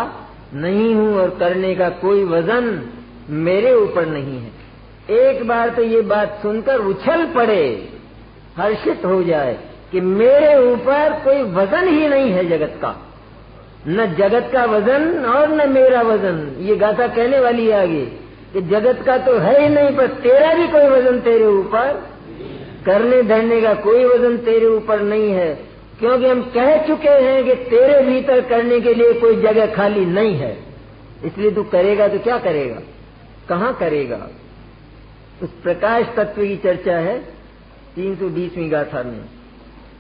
नहीं हूं और करने का कोई वजन मेरे ऊपर नहीं है। एक बार तो ये बात सुनकर उछल पड़े, हर्षित हो जाए कि मेरे ऊपर कोई वजन ही नहीं है जगत का, न जगत का वजन और न मेरा वजन। ये गाथा कहने वाली है आगे कि जगत का तो है ही नहीं, पर तेरा भी कोई वजन तेरे ऊपर, करने धरने का कोई वजन तेरे ऊपर नहीं है, क्योंकि हम कह चुके हैं कि तेरे भीतर करने के लिए कोई जगह खाली नहीं है। इसलिए तू करेगा तो क्या करेगा, कहां करेगा? उस प्रकाश तत्व की चर्चा है 320वीं गाथा में।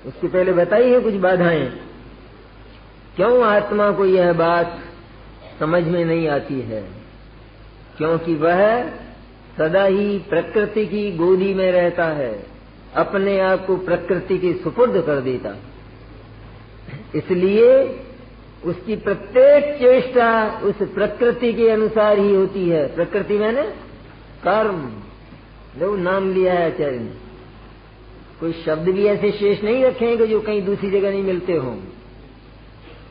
उसके पहले बताई है कुछ बाधाएं। क्यों आत्मा को यह बात समझ में नहीं आती है? क्योंकि वह सदा ही प्रकृति की गोदी में रहता है, अपने आप को प्रकृति के सुपुर्द कर देता। इसलिए उसकी प्रत्येक चेष्टा उस प्रकृति के अनुसार ही होती है। प्रकृति मैंने कर्म, जो नाम लिया है आचार्य ने, कोई शब्द भी ऐसे शेष नहीं रखेंगे जो कहीं दूसरी जगह नहीं मिलते हों।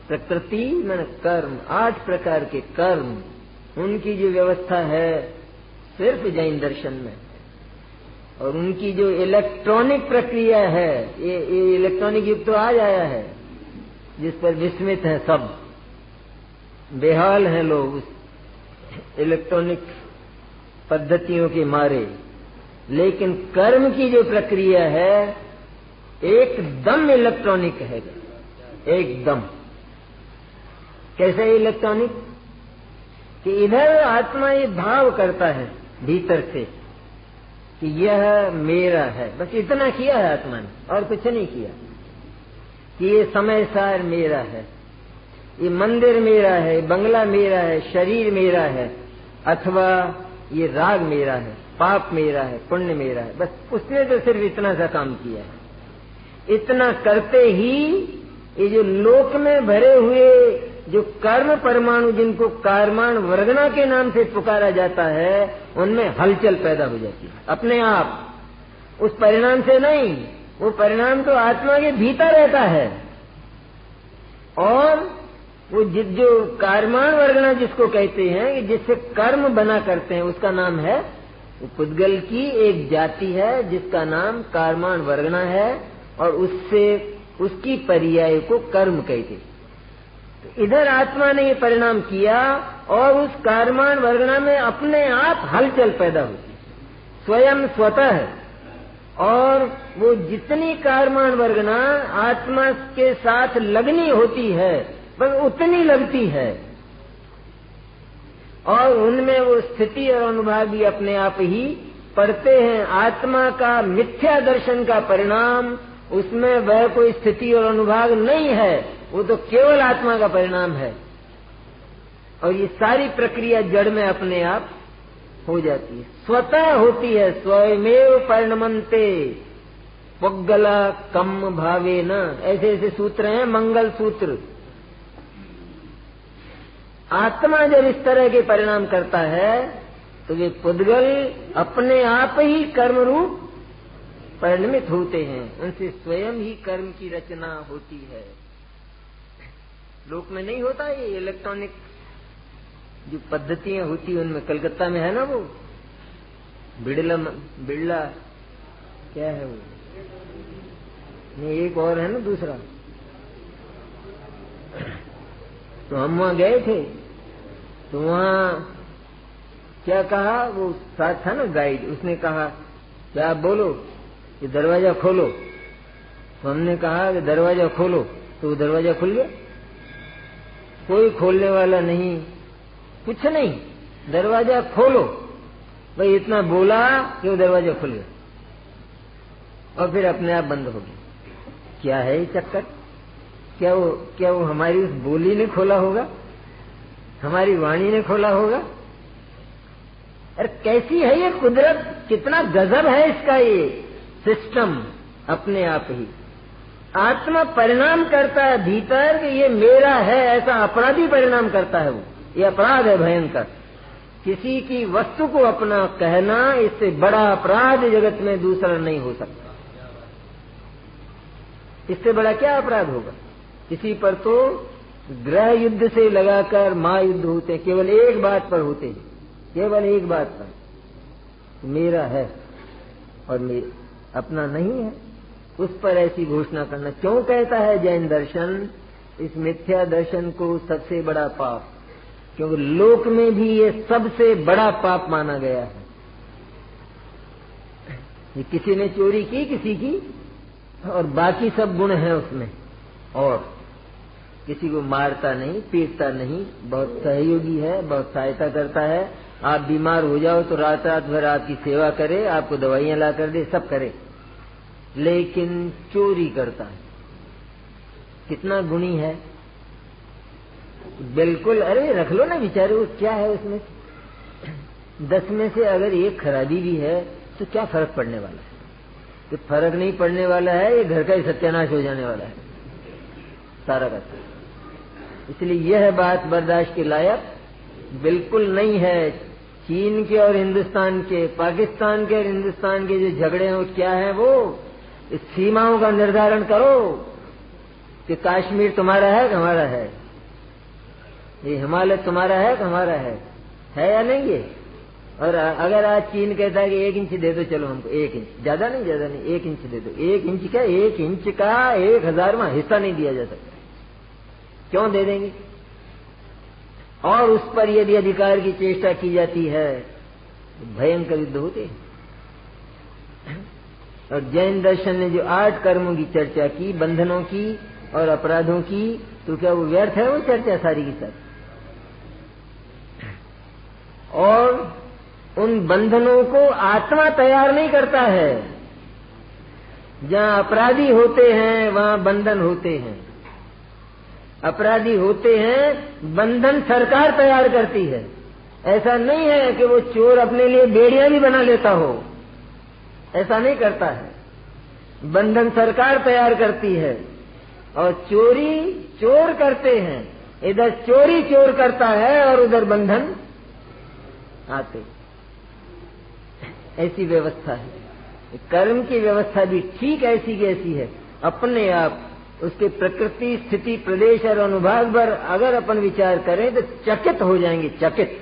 प्रकृति मैंने कर्म, 8 प्रकार के कर्म, उनकी जो व्यवस्था है सिर्फ जैन दर्शन में। और उनकी जो इलेक्ट्रॉनिक प्रक्रिया है, ये इलेक्ट्रॉनिक युग तो आज आया है जिस पर विस्मित है सब, बेहाल हैं लोग उस इलेक्ट्रॉनिक पद्धतियों के मारे। लेकिन कर्म की जो प्रक्रिया है एकदम इलेक्ट्रॉनिक है, एकदम। कैसे इलेक्ट्रॉनिक? कि इधर आत्मा ये भाव करता है भीतर से कि यह मेरा है, बस इतना किया है आत्मा ने और कुछ नहीं किया। कि ये समय सार मेरा है, ये मंदिर मेरा है, बंगला मेरा है, शरीर मेरा है, अथवा ये राग मेरा है, पाप मेरा है, पुण्य मेरा है। बस उसने तो सिर्फ इतना सा काम किया है। इतना करते ही ये जो लोक में भरे हुए जो कर्म परमाणु, जिनको कर्माण वर्गना के नाम से पुकारा जाता है, उनमें हलचल पैदा हो जाती है अपने आप। उस परिणाम से नहीं, वो परिणाम तो आत्मा के भीतर रहता है। और वो जो कर्माण वर्गना जिसको कहते हैं, कि जिससे कर्म बना करते हैं, उसका नाम है, वो पुद्गल की एक जाति है जिसका नाम कर्माण वर्गना है, और उससे उसकी पर्याय को कर्म कहते। तो इधर आत्मा ने ये परिणाम किया और उस कर्माण वर्गना में अपने आप हलचल पैदा होती स्वयं स्वतः। और वो जितनी कर्माण वर्गना आत्मा के साथ लगनी होती है बस उतनी लगती है, और उनमें वो स्थिति और अनुभाग भी अपने आप ही पड़ते हैं। आत्मा का मिथ्या दर्शन का परिणाम, उसमें वह कोई स्थिति और अनुभाग नहीं है, वो तो केवल आत्मा का परिणाम है। और ये सारी प्रक्रिया जड़ में अपने आप हो जाती है, स्वतः होती है। स्वयमेव परिणमन्ते पुग्गला कम भावे न, ऐसे ऐसे सूत्र हैं, मंगल सूत्र। आत्मा जब इस तरह के परिणाम करता है तो वे पुद्गल अपने आप ही कर्म रूप परिणमित होते हैं, उनसे स्वयं ही कर्म की रचना होती है। लोक में नहीं होता ये इलेक्ट्रॉनिक जो पद्धतियां होती, उनमें कलकत्ता में है ना वो बिड़ला क्या है वो, नहीं एक और है ना दूसरा। तो हम वहां गए थे, तो वहां क्या कहा, वो साथ था ना गाइड, उसने कहा क्या आप बोलो कि दरवाजा खोलो। तो हमने कहा कि दरवाजा खोलो, तो वो दरवाजा खुल गया। कोई खोलने वाला नहीं, कुछ नहीं, दरवाजा खोलो, भाई इतना बोला कि वो दरवाजा खुल गया और फिर अपने आप बंद हो गया। क्या है ये चक्कर? क्या वो हमारी उस बोली ने खोला होगा, हमारी वाणी ने खोला होगा? अरे कैसी है ये कुदरत, कितना गजब है इसका ये सिस्टम। अपने आप ही आत्मा परिणाम करता है भीतर कि ये मेरा है, ऐसा अपराधी परिणाम करता है वो। ये अपराध है भयंकर। किसी की वस्तु को अपना कहना, इससे बड़ा अपराध जगत में दूसरा नहीं हो सकता। इससे बड़ा क्या अपराध होगा? किसी पर तो ग्रह युद्ध से लगाकर महायुद्ध होते हैं, केवल एक बात पर होते हैं, केवल एक बात पर, मेरा है और मेरा अपना नहीं है, उस पर ऐसी घोषणा करना। क्यों कहता है जैन दर्शन इस मिथ्या दर्शन को सबसे बड़ा पाप? क्योंकि लोक में भी ये सबसे बड़ा पाप माना गया है। ये किसी ने चोरी की किसी की, और बाकी सब गुण है उसमें, और किसी को मारता नहीं, पीटता नहीं, बहुत सहयोगी है, बहुत सहायता करता है। आप बीमार हो जाओ तो रात रात भर आपकी सेवा करे, आपको दवाइयां ला कर दे, सब करे, लेकिन चोरी करता है। कितना गुणी है, बिल्कुल। अरे रख लो ना बेचारे, वो क्या है उसमें 10 में से अगर एक खराबी भी है तो क्या फर्क पड़ने वाला है? तो फर्क नहीं पड़ने वाला है, ये घर का ही सत्यानाश हो जाने वाला है सारा का सारा। इसलिए यह बात बर्दाश्त के लायक बिल्कुल नहीं है। चीन के और हिंदुस्तान के, पाकिस्तान के और हिंदुस्तान के जो झगड़े हैं वो क्या है, वो इस सीमाओं का निर्धारण करो कि कश्मीर तुम्हारा है कि हमारा है, ये हिमालय तुम्हारा है कि हमारा है या नहीं ये? और अगर आज चीन कहता है कि 1 इंच दे दो, चलो हमको 1 इंच, ज्यादा नहीं 1 इंच दे दो। 1 इंच का 1 इंच का 1000वां हिस्सा नहीं दिया जा सकता, क्यों दे देंगे? और उस पर यदि अधिकार की चेष्टा की जाती है तो भयंकर युद्ध होते हैं। और जैन दर्शन ने जो 8 कर्मों की चर्चा की, बंधनों की और अपराधों की, तो क्या वो व्यर्थ है वो चर्चा सारी की सारी? और उन बंधनों को आत्मा तैयार नहीं करता है। जहां अपराधी होते हैं वहां बंधन होते हैं, अपराधी होते हैं, बंधन सरकार तैयार करती है। ऐसा नहीं है कि वो चोर अपने लिए बेड़ियां भी बना लेता हो, ऐसा नहीं करता है। बंधन सरकार तैयार करती है और चोरी चोर करते हैं। इधर चोरी चोर करता है और उधर बंधन आते। ऐसी व्यवस्था है। कर्म की व्यवस्था भी ठीक ऐसी की ऐसी है। अपने आप उसके प्रकृति, स्थिति, प्रदेश और अनुभाग पर अगर अपन विचार करें तो चकित हो जाएंगे, चकित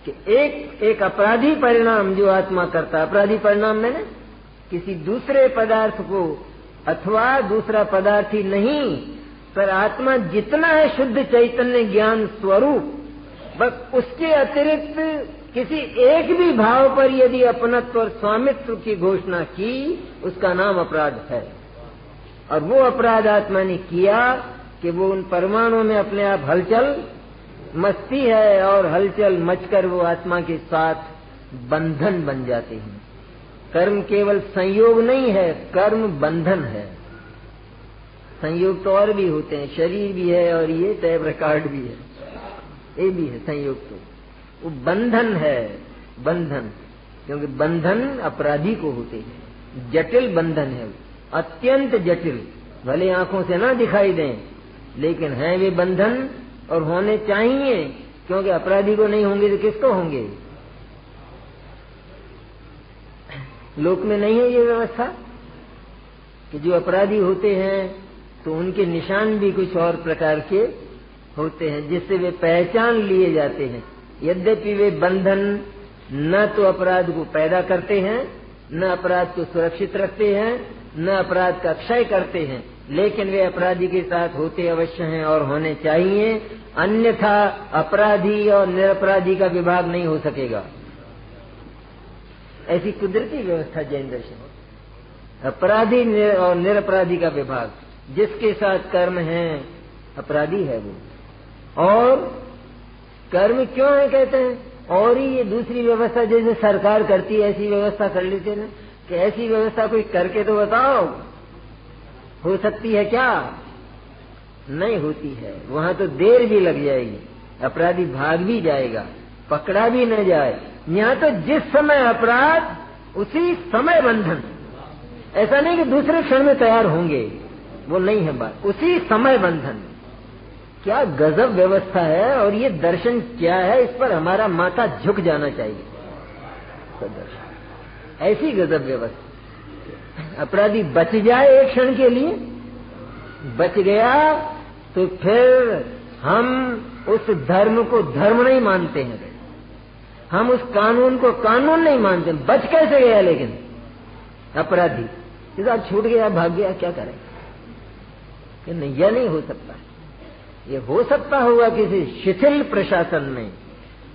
कि एक अपराधी परिणाम जो आत्मा करता, अपराधी परिणाम मैंने किसी दूसरे पदार्थ को अथवा दूसरा पदार्थ ही नहीं, पर आत्मा जितना है शुद्ध चैतन्य ज्ञान स्वरूप, बस उसके अतिरिक्त किसी एक भी भाव पर यदि अपनत्व और स्वामित्व की घोषणा की, उसका नाम अपराध है। और वो अपराध आत्मा ने किया कि वो उन परमाणुओं में अपने आप हलचल मचती है और हलचल मचकर वो आत्मा के साथ बंधन बन जाते हैं। कर्म केवल संयोग नहीं है, कर्म बंधन है। संयोग तो और भी होते हैं, शरीर भी है और ये टैप रिकॉर्ड भी है, ये भी है संयोग। तो वो बंधन है, बंधन, क्योंकि बंधन अपराधी को होते हैं। जटिल बंधन है, अत्यंत जटिल, भले आंखों से ना दिखाई दें, लेकिन हैं वे बंधन और होने चाहिए, क्योंकि अपराधी को नहीं होंगे तो किसको होंगे? लोक में नहीं है ये व्यवस्था कि जो अपराधी होते हैं तो उनके निशान भी कुछ और प्रकार के होते हैं जिससे वे पहचान लिए जाते हैं। यद्यपि वे बंधन न तो अपराध को पैदा करते हैं, न अपराध को सुरक्षित रखते हैं, न अपराध का क्षय करते हैं, लेकिन वे अपराधी के साथ होते अवश्य हैं और होने चाहिए, अन्यथा अपराधी और निरपराधी का विभाग नहीं हो सकेगा। ऐसी कुदरती व्यवस्था जैन दर्शन। अपराधी और निरपराधी का विभाग, जिसके साथ कर्म है अपराधी है वो। और कर्म क्यों है कहते हैं, और ही ये दूसरी व्यवस्था जैसे सरकार करती है ऐसी व्यवस्था कर लेते ना, कि ऐसी व्यवस्था कोई करके तो बताओ, हो सकती है क्या? नहीं होती है। वहां तो देर भी लग जाएगी, अपराधी भाग भी जाएगा, पकड़ा भी न जाए। यहाँ तो जिस समय अपराध उसी समय बंधन। ऐसा नहीं कि दूसरे क्षण में तैयार होंगे, वो नहीं है बात, उसी समय बंधन। क्या गजब व्यवस्था है, और ये दर्शन क्या है, इस पर हमारा माथा झुक जाना चाहिए। तो दर्शन ऐसी गजब व्यवस्था, अपराधी बच जाए एक क्षण के लिए, बच गया तो फिर हम उस धर्म को धर्म नहीं मानते हैं, हम उस कानून को कानून नहीं मानते। बच कैसे गया लेकिन अपराधी, इधर छूट गया, भाग गया, क्या करें? कि नहीं, यह नहीं हो सकता। ये हो सकता होगा किसी शिथिल प्रशासन में,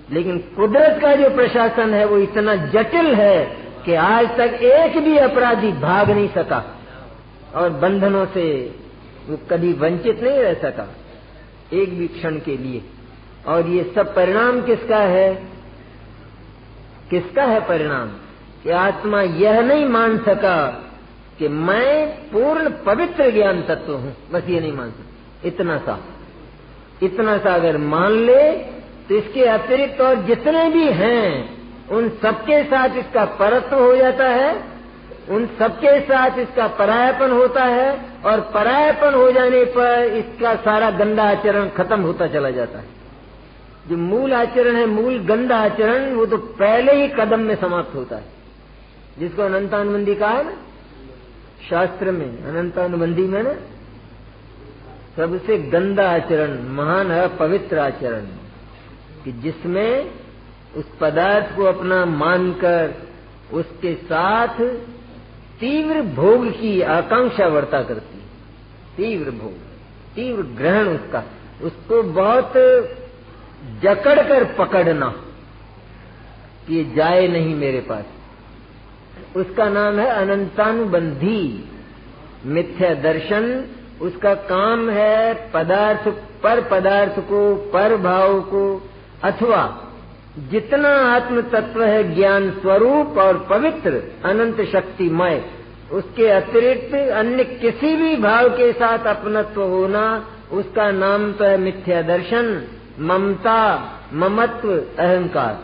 लेकिन कुदरत का जो प्रशासन है वो इतना जटिल है कि आज तक एक भी अपराधी भाग नहीं सका और बंधनों से वो कभी वंचित नहीं रह सका एक भी क्षण के लिए। और ये सब परिणाम किसका है? किसका है परिणाम? कि आत्मा यह नहीं मान सका कि मैं पूर्ण पवित्र ज्ञान तत्व हूं, बस ये नहीं मान सका। इतना सा अगर मान ले तो इसके अतिरिक्त और जितने भी हैं उन सबके साथ इसका परत्व हो जाता है, उन सबके साथ इसका परायापन होता है, और परायापन हो जाने पर इसका सारा गंदा आचरण खत्म होता चला जाता है। जो मूल आचरण है, मूल गंदा आचरण, वो तो पहले ही कदम में समाप्त होता है, जिसको अनंतानुबंधी कहा है ना शास्त्र में। अनंतानुबंधी में ना सबसे गंदा आचरण महान है पवित्र आचरण, कि जिसमें उस पदार्थ को अपना मानकर उसके साथ तीव्र भोग की आकांक्षा वर्ता करती, तीव्र भोग, तीव्र ग्रहण उसका, उसको बहुत जकड़ कर पकड़ना कि ये जाए नहीं मेरे पास, उसका नाम है अनंतानुबंधी मिथ्या दर्शन। उसका काम है पदार्थ को, पर भाव को, अथवा जितना आत्म तत्व है ज्ञान स्वरूप और पवित्र अनंत शक्तिमय, उसके अतिरिक्त अन्य किसी भी भाव के साथ अपनत्व होना, उसका नाम तो है मिथ्या दर्शन, ममता, ममत्व, अहंकार।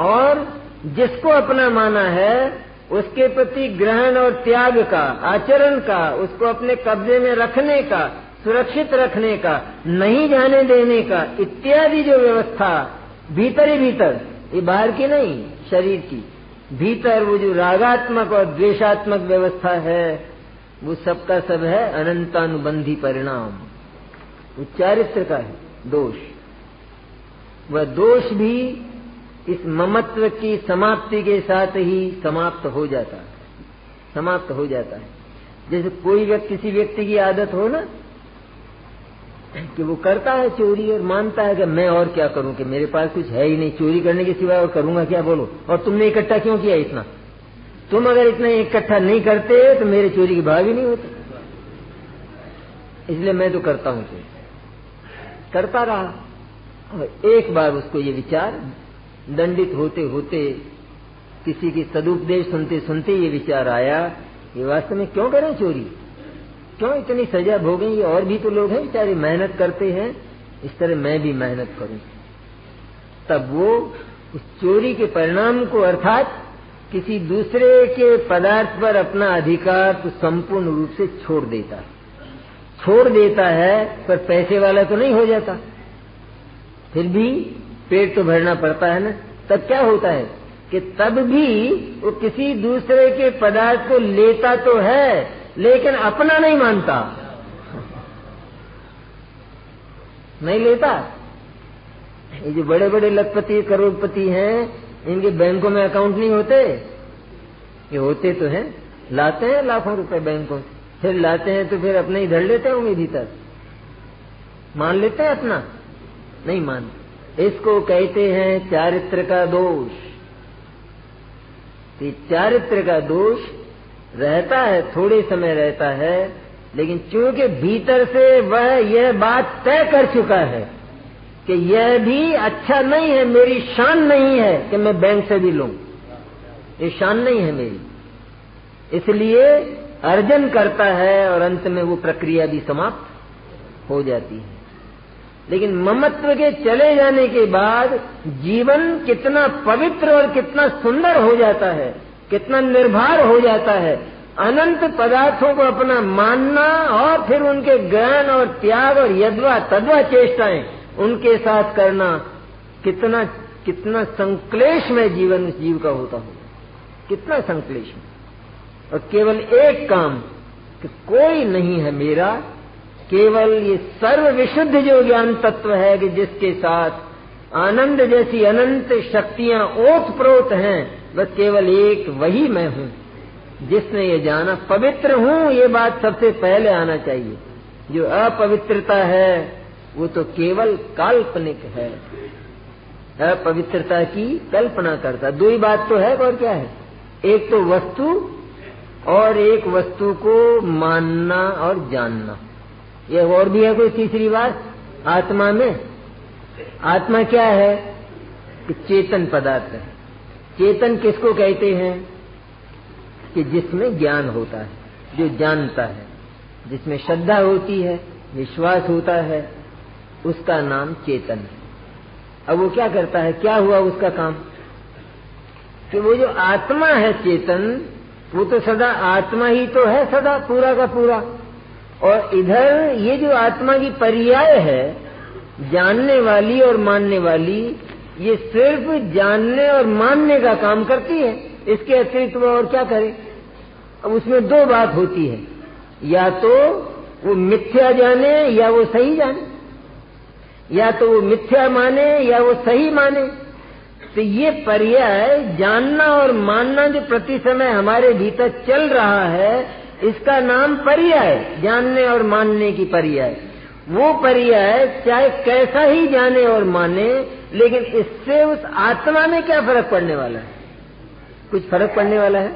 और जिसको अपना माना है उसके प्रति ग्रहण और त्याग का, आचरण का, उसको अपने कब्जे में रखने का, सुरक्षित रखने का, नहीं जाने देने का, इत्यादि जो व्यवस्था भीतर ही भीतर, ये बाहर की नहीं, शरीर की भीतर वो जो रागात्मक और द्वेषात्मक व्यवस्था है, वो सबका सब है अनंतानुबंधी परिणाम। वो चारित्र का है दोष। वह दोष भी इस ममत्व की समाप्ति के साथ ही समाप्त हो जाता है। जैसे कोई व्यक्ति, किसी व्यक्ति की आदत हो ना कि वो करता है चोरी और मानता है कि मैं और क्या करूं, कि मेरे पास कुछ है ही नहीं चोरी करने के सिवाय, और करूंगा क्या? बोलो। और तुमने इकट्ठा क्यों किया इतना? तुम अगर इतना इकट्ठा नहीं करते तो मेरे चोरी के भाव ही नहीं होते, इसलिए मैं तो करता हूं। चोरी करता रहा, और एक बार उसको ये विचार, दंडित होते होते, किसी की सदुपदेश सुनते सुनते ये विचार आया, ये वास्तव में क्यों करें चोरी, क्यों इतनी सजा भोगें? ये और भी तो लोग हैं बेचारे, मेहनत करते हैं, इस तरह मैं भी मेहनत करूं। तब वो उस चोरी के परिणाम को, अर्थात किसी दूसरे के पदार्थ पर अपना अधिकार तो संपूर्ण रूप से छोड़ देता है, पर पैसे वाला तो नहीं हो जाता, फिर भी पेट तो भरना पड़ता है ना। तब क्या होता है कि तब भी वो किसी दूसरे के पदार्थ को लेता तो है, लेकिन अपना नहीं मानता, नहीं लेता, ये जो बड़े बड़े लखपति करोड़पति हैं, इनके बैंकों में अकाउंट नहीं होते? ये होते तो हैं, लाते हैं लाखों रुपए बैंकों से, फिर लाते हैं तो फिर अपने ही धर लेते होंगे भीतर, मान लेते हैं अपना? नहीं मानते। इसको कहते हैं चारित्र का दोष। तो चारित्र का दोष रहता है, थोड़े समय रहता है, लेकिन चूंकि भीतर से वह यह बात तय कर चुका है कि यह भी अच्छा नहीं है, मेरी शान नहीं है कि मैं बैंक से भी लूं, ये शान नहीं है मेरी, इसलिए अर्जन करता है और अंत में वो प्रक्रिया भी समाप्त हो जाती है। लेकिन ममत्व के चले जाने के बाद जीवन कितना पवित्र और कितना सुंदर हो जाता है, कितना निर्भर हो जाता है। अनंत पदार्थों को अपना मानना और फिर उनके ज्ञान और त्याग और यद्वा तद्वा चेष्टाएं उनके साथ करना, कितना कितना संक्लेशमय जीवन उस जीव का होता हो, कितना संक्लेशमय। और केवल एक काम कि कोई नहीं है मेरा, केवल ये सर्व विशुद्ध जो ज्ञान तत्व है कि जिसके साथ आनंद जैसी अनंत शक्तियां ओतप्रोत हैं, बस केवल एक वही मैं हूं। जिसने ये जाना पवित्र हूं, ये बात सबसे पहले आना चाहिए। जो अपवित्रता है वो तो केवल काल्पनिक है, अपवित्रता की कल्पना करता। दो ही बात तो है, और क्या है? एक तो वस्तु और एक वस्तु को मानना और जानना। ये और भी है कोई तीसरी बात आत्मा में? आत्मा क्या है? कि चेतन पदार्थ है। चेतन किसको कहते हैं? कि जिसमें ज्ञान होता है, जो जानता है, जिसमें श्रद्धा होती है, विश्वास होता है, उसका नाम चेतन है। अब वो क्या करता है? क्या हुआ उसका काम? कि वो जो आत्मा है चेतन, वो तो सदा आत्मा ही तो है, सदा पूरा का पूरा। और इधर ये जो आत्मा की पर्याय है, जानने वाली और मानने वाली, ये सिर्फ जानने और मानने का काम करती है, इसके अतिरिक्त वो और क्या करे? अब उसमें दो बात होती है, या तो वो मिथ्या जाने या वो सही जाने, या तो वो मिथ्या माने या वो सही माने। तो ये पर्याय जानना और मानना जो प्रति समय हमारे भीतर चल रहा है, इसका नाम पर्याय, जानने और मानने की पर्याय। वो पर्याय चाहे कैसा ही जाने और माने, लेकिन इससे उस आत्मा में क्या फर्क पड़ने वाला है? कुछ फर्क पड़ने वाला है?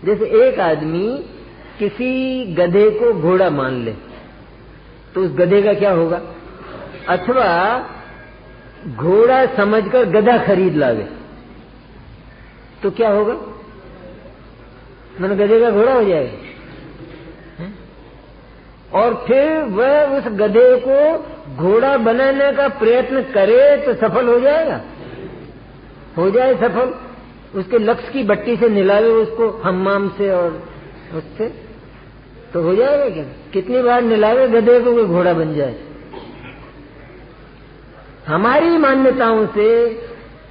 जैसे एक आदमी किसी गधे को घोड़ा मान ले, तो उस गधे का क्या होगा? अथवा घोड़ा समझकर गधा खरीद लावे, तो क्या होगा? मैंने गधे का घोड़ा हो जाएगा। और फिर वह उस गधे को घोड़ा बनाने का प्रयत्न करे तो सफल हो जाएगा? हो जाए सफल, उसके लक्ष्य की बट्टी से निलावे उसको हम्माम से और उससे, तो हो जाएगा क्या? कितनी बार निलावे गधे को, घोड़ा बन जाए। हमारी मान्यताओं से,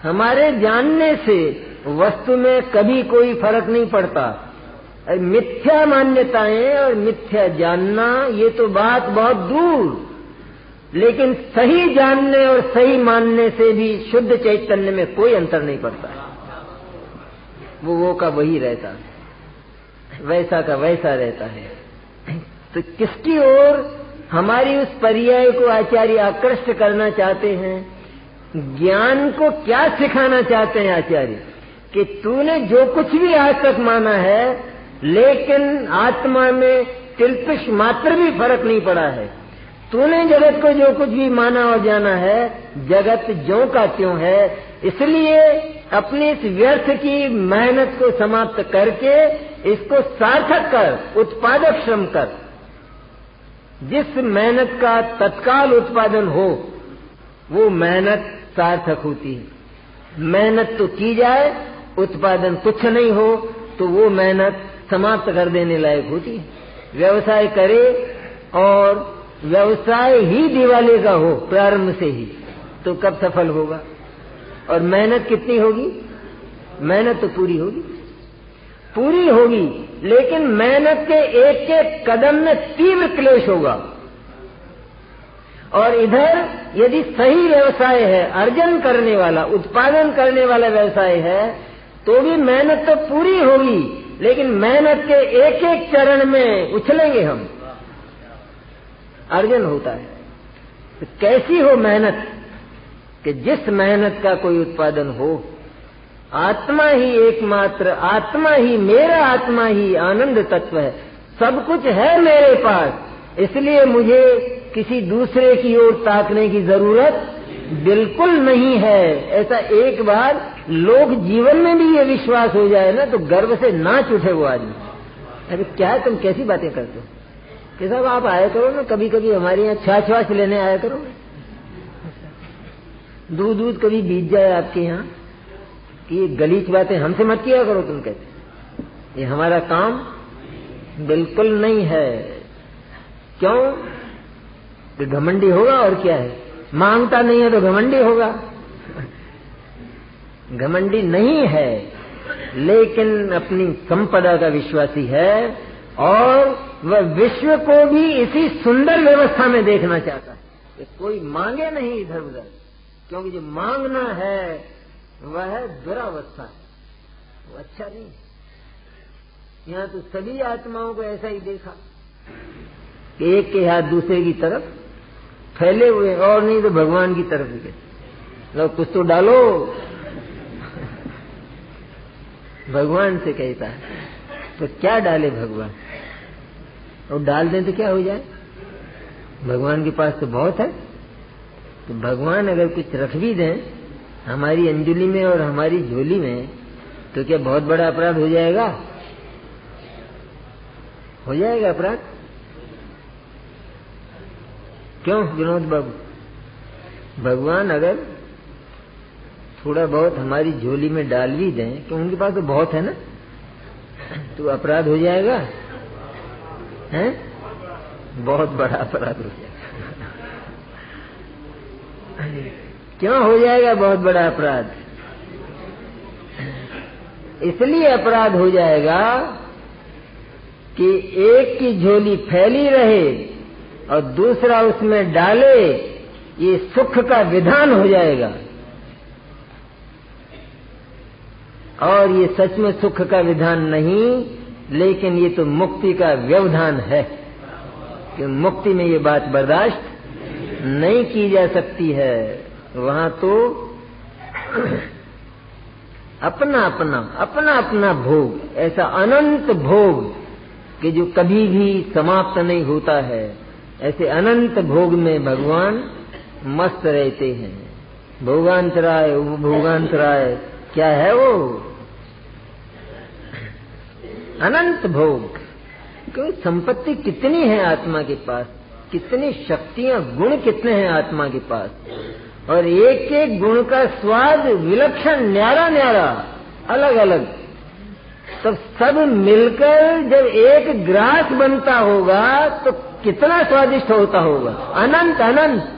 हमारे जानने से वस्तु में कभी कोई फर्क नहीं पड़ता। मिथ्या मान्यताएं और मिथ्या जानना, ये तो बात बहुत दूर, लेकिन सही जानने और सही मानने से भी शुद्ध चैतन्य में कोई अंतर नहीं पड़ता। वो का वही रहता है, वैसा का वैसा रहता है। तो किसकी ओर हमारी उस पर्याय को आचार्य आकृष्ट करना चाहते हैं? ज्ञान को क्या सिखाना चाहते हैं आचार्य? कि तूने जो कुछ भी आज तक माना है, लेकिन आत्मा में तिलपिश मात्र भी फर्क नहीं पड़ा है। तूने जगत को जो कुछ भी माना और जाना है, जगत ज्यों का त्यों है। इसलिए अपनी इस व्यर्थ की मेहनत को समाप्त करके इसको सार्थक कर, उत्पादक श्रम कर। जिस मेहनत का तत्काल उत्पादन हो, वो मेहनत सार्थक होती है। मेहनत तो की जाए, उत्पादन कुछ नहीं हो, तो वो मेहनत समाप्त कर देने लायक होती है। व्यवसाय करे और व्यवसाय ही दिवाले का हो प्रारंभ से ही, तो कब सफल होगा? और मेहनत कितनी होगी? मेहनत तो पूरी होगी, पूरी होगी, लेकिन मेहनत के एक एक कदम में तीव्र क्लेश होगा। और इधर यदि सही व्यवसाय है, अर्जन करने वाला, उत्पादन करने वाला व्यवसाय है, तो भी मेहनत तो पूरी होगी, लेकिन मेहनत के एक एक चरण में उछलेंगे हम, अर्जन होता है। तो कैसी हो मेहनत कि जिस मेहनत का कोई उत्पादन हो। आत्मा ही एकमात्र, आत्मा ही मेरा, आत्मा ही आनंद तत्व है, सब कुछ है मेरे पास, इसलिए मुझे किसी दूसरे की ओर ताकने की जरूरत बिल्कुल नहीं है। ऐसा एक बार लोग जीवन में भी ये विश्वास हो जाए ना, तो गर्व से नाच उठे वो आदमी। अरे क्या तुम कैसी बातें करते हो कि साहब आप आया करो ना, कभी कभी हमारे यहाँ छाछ लेने आया करो, दूध कभी बीत जाए आपके यहाँ, कि ये गलीच बातें हमसे मत किया करो तुम, कहते ये हमारा काम बिल्कुल नहीं है। क्यों? कि घमंडी होगा, और क्या है, मांगता नहीं है तो घमंडी होगा। घमंडी नहीं है, लेकिन अपनी संपदा का विश्वासी है, और वह विश्व को भी इसी सुंदर व्यवस्था में देखना चाहता है कि कोई मांगे नहीं इधर उधर, क्योंकि जो मांगना है वह दुरावस्था है, वो अच्छा नहीं। यहाँ तो सभी आत्माओं को ऐसा ही देखा कि एक के हाथ दूसरे की तरफ फैले हुए, और नहीं तो भगवान की तरफ ही लो कुछ तो डालो। भगवान से कहता है तो क्या डाले भगवान, और डाल दें तो क्या हो जाए, भगवान के पास तो बहुत है। तो भगवान अगर कुछ रख भी दें हमारी अंजुली में और हमारी झोली में, तो क्या बहुत बड़ा अपराध हो जाएगा? हो जाएगा अपराध? क्यों विनोद बाबू? भगवान अगर थोड़ा बहुत हमारी झोली में डाल भी दें, तो उनके पास तो बहुत है ना, तो अपराध हो जाएगा? हैं? बहुत बड़ा अपराध हो जाएगा। क्यों हो जाएगा बहुत बड़ा अपराध? इसलिए अपराध हो जाएगा कि एक की झोली फैली रहे और दूसरा उसमें डाले, ये सुख का विधान हो जाएगा। और ये सच में सुख का विधान नहीं, लेकिन ये तो मुक्ति का व्यवधान है, कि मुक्ति में ये बात बर्दाश्त नहीं की जा सकती है। वहां तो अपना अपना भोग, ऐसा अनंत भोग कि जो कभी भी समाप्त नहीं होता है, ऐसे अनंत भोग में भगवान मस्त रहते हैं। भोगांतराय उपभोगांतराय क्या है वो? अनंत भोग। क्योंकि संपत्ति कितनी है आत्मा के पास, कितनी शक्तियां, गुण कितने हैं आत्मा के पास, और एक एक गुण का स्वाद विलक्षण, न्यारा न्यारा, अलग अलग। तब सब मिलकर जब एक ग्रास बनता होगा तो कितना स्वादिष्ट होता होगा। अनंत अनंत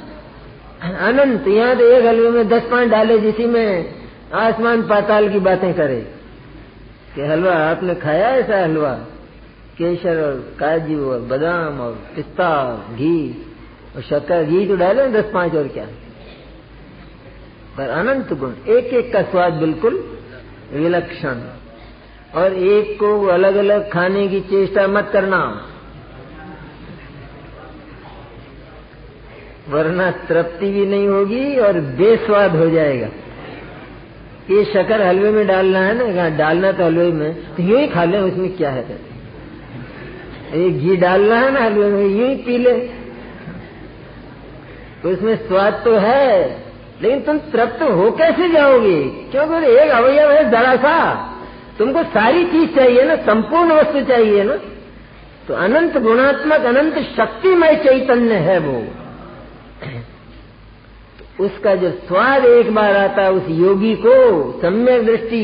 अनंत। यहाँ तो एक हलवे में 10-5 डाले, जिसी में आसमान पाताल की बातें करे कि हलवा आपने खाया ऐसा हलवा, केसर और काजू और बादाम और पिस्ता, घी और शक्कर, घी तो डाले 10-5 और क्या, पर अनंत गुण, एक एक का स्वाद बिल्कुल विलक्षण। और एक को अलग अलग खाने की चेष्टा मत करना, वरना तृप्ति भी नहीं होगी और बेस्वाद हो जाएगा। ये शक्कर हलवे में डालना है ना, डालना तो हलवे में, तो यूं ही खा ले, उसमें क्या है। ये घी डालना है ना हलवे में, यूं ही पी ले, तो उसमें स्वाद तो है, लेकिन तुम तृप्त हो कैसे जाओगे? क्योंकि एक अवयव है जरा सा, तुमको सारी चीज चाहिए ना, संपूर्ण वस्तु चाहिए ना। तो अनंत गुणात्मक, अनंत शक्तिमय चैतन्य है वो। तो उसका जो स्वाद एक बार आता है उस योगी को, सम्यक दृष्टि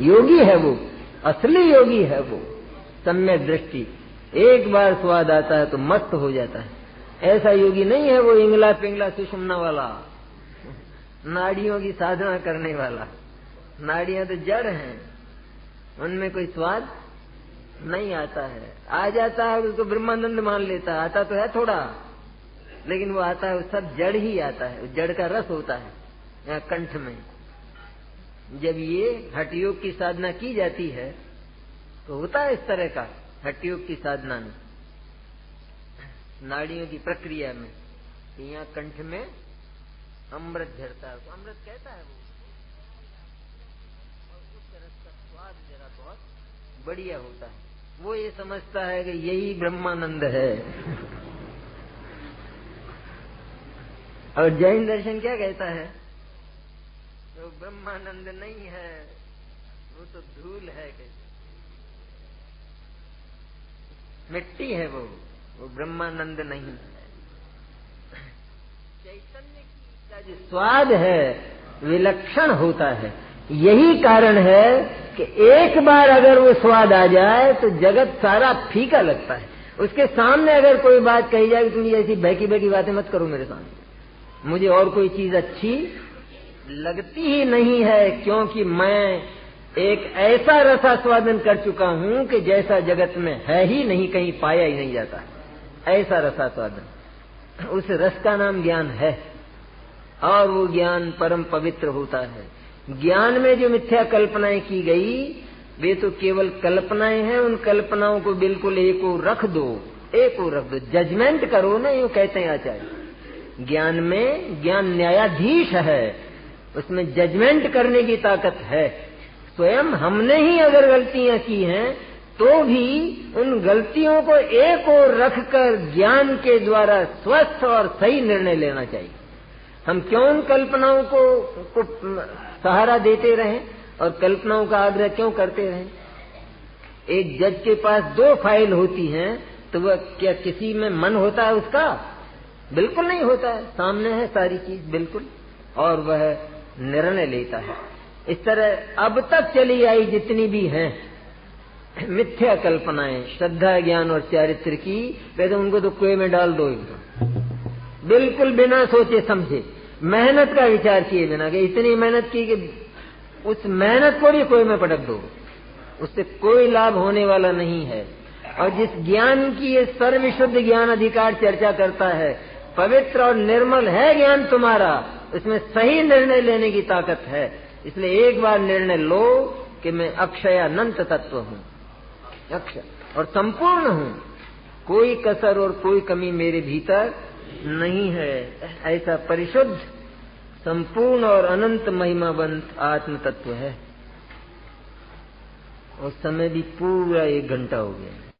योगी है वो, असली योगी है वो। सम्यक दृष्टि एक बार स्वाद आता है तो मस्त हो जाता है। ऐसा योगी नहीं है वो इंगला पिंगला सुषुम्ना वाला, नाड़ियों की साधना करने वाला। नाड़ियां तो जड़ हैं, उनमें कोई स्वाद नहीं आता है। आ जाता है उसको ब्रह्मानंद मान लेता है, आता तो है थोड़ा, लेकिन वो आता है, वो सब जड़ ही आता है, जड़ का रस होता है यहाँ कंठ में। जब ये हठ योग की साधना की जाती है तो होता है इस तरह का। हठ योग की साधना में, नाड़ियों की प्रक्रिया में, यहाँ कंठ में अमृत झरता है, अमृत कहता है वो, और उस रस का स्वाद जरा बहुत बढ़िया होता है। वो ये समझता है कि यही ब्रह्मानंद है। और जैन दर्शन क्या कहता है? वो ब्रह्मानंद नहीं है, वो तो धूल है, कहते मिट्टी है वो ब्रह्मानंद नहीं है। चैतन्य का जो स्वाद है विलक्षण होता है। यही कारण है कि एक बार अगर वो स्वाद आ जाए तो जगत सारा फीका लगता है। उसके सामने अगर कोई बात कही जाए, तुम ये ऐसी बहकी बहकी बातें मत करो मेरे सामने, मुझे और कोई चीज अच्छी लगती ही नहीं है, क्योंकि मैं एक ऐसा रसास्वादन कर चुका हूं कि जैसा जगत में है ही नहीं, कहीं पाया ही नहीं जाता। ऐसा रसास्वादन, उस रस का नाम ज्ञान है, और वो ज्ञान परम पवित्र होता है। ज्ञान में जो मिथ्या कल्पनाएं की गई वे तो केवल कल्पनाएं हैं। उन कल्पनाओं को बिल्कुल एक ओर रख दो, एक ओर रख दो, जजमेंट करो ना, यूं कहते हैं आचार्य। ज्ञान में, ज्ञान न्यायाधीश है, उसमें जजमेंट करने की ताकत है। स्वयं हमने ही अगर गलतियां की हैं तो भी उन गलतियों को एक ओर रखकर ज्ञान के द्वारा स्वस्थ और सही निर्णय लेना चाहिए। हम क्यों उन कल्पनाओं को सहारा देते रहें और कल्पनाओं का आग्रह क्यों करते रहें? एक जज के पास 2 फाइल होती हैं तो वह क्या किसी में मन होता है उसका? बिल्कुल नहीं होता है। सामने है सारी चीज बिल्कुल, और वह निर्णय लेता है। इस तरह अब तक चली आई जितनी भी हैं मिथ्या कल्पनाएं, श्रद्धा, ज्ञान और चारित्र की, वैसे उनको तो कुएं में डाल दो एकदम, बिल्कुल बिना सोचे समझे, मेहनत का विचार किए बिना, कि इतनी मेहनत की कि उस मेहनत को भी कुएं में पटक दो, उससे कोई लाभ होने वाला नहीं है। और जिस ज्ञान की ये सर्वशुद्ध ज्ञान अधिकार चर्चा करता है, पवित्र और निर्मल है ज्ञान तुम्हारा, उसमें सही निर्णय लेने की ताकत है। इसलिए एक बार निर्णय लो कि मैं अक्षय अनंत तत्व हूँ, अक्षय और संपूर्ण हूँ, कोई कसर और कोई कमी मेरे भीतर नहीं है। ऐसा परिशुद्ध, संपूर्ण और अनंत महिमावंत आत्म तत्व है। उस समय भी पूरा 1 घंटा हो गया।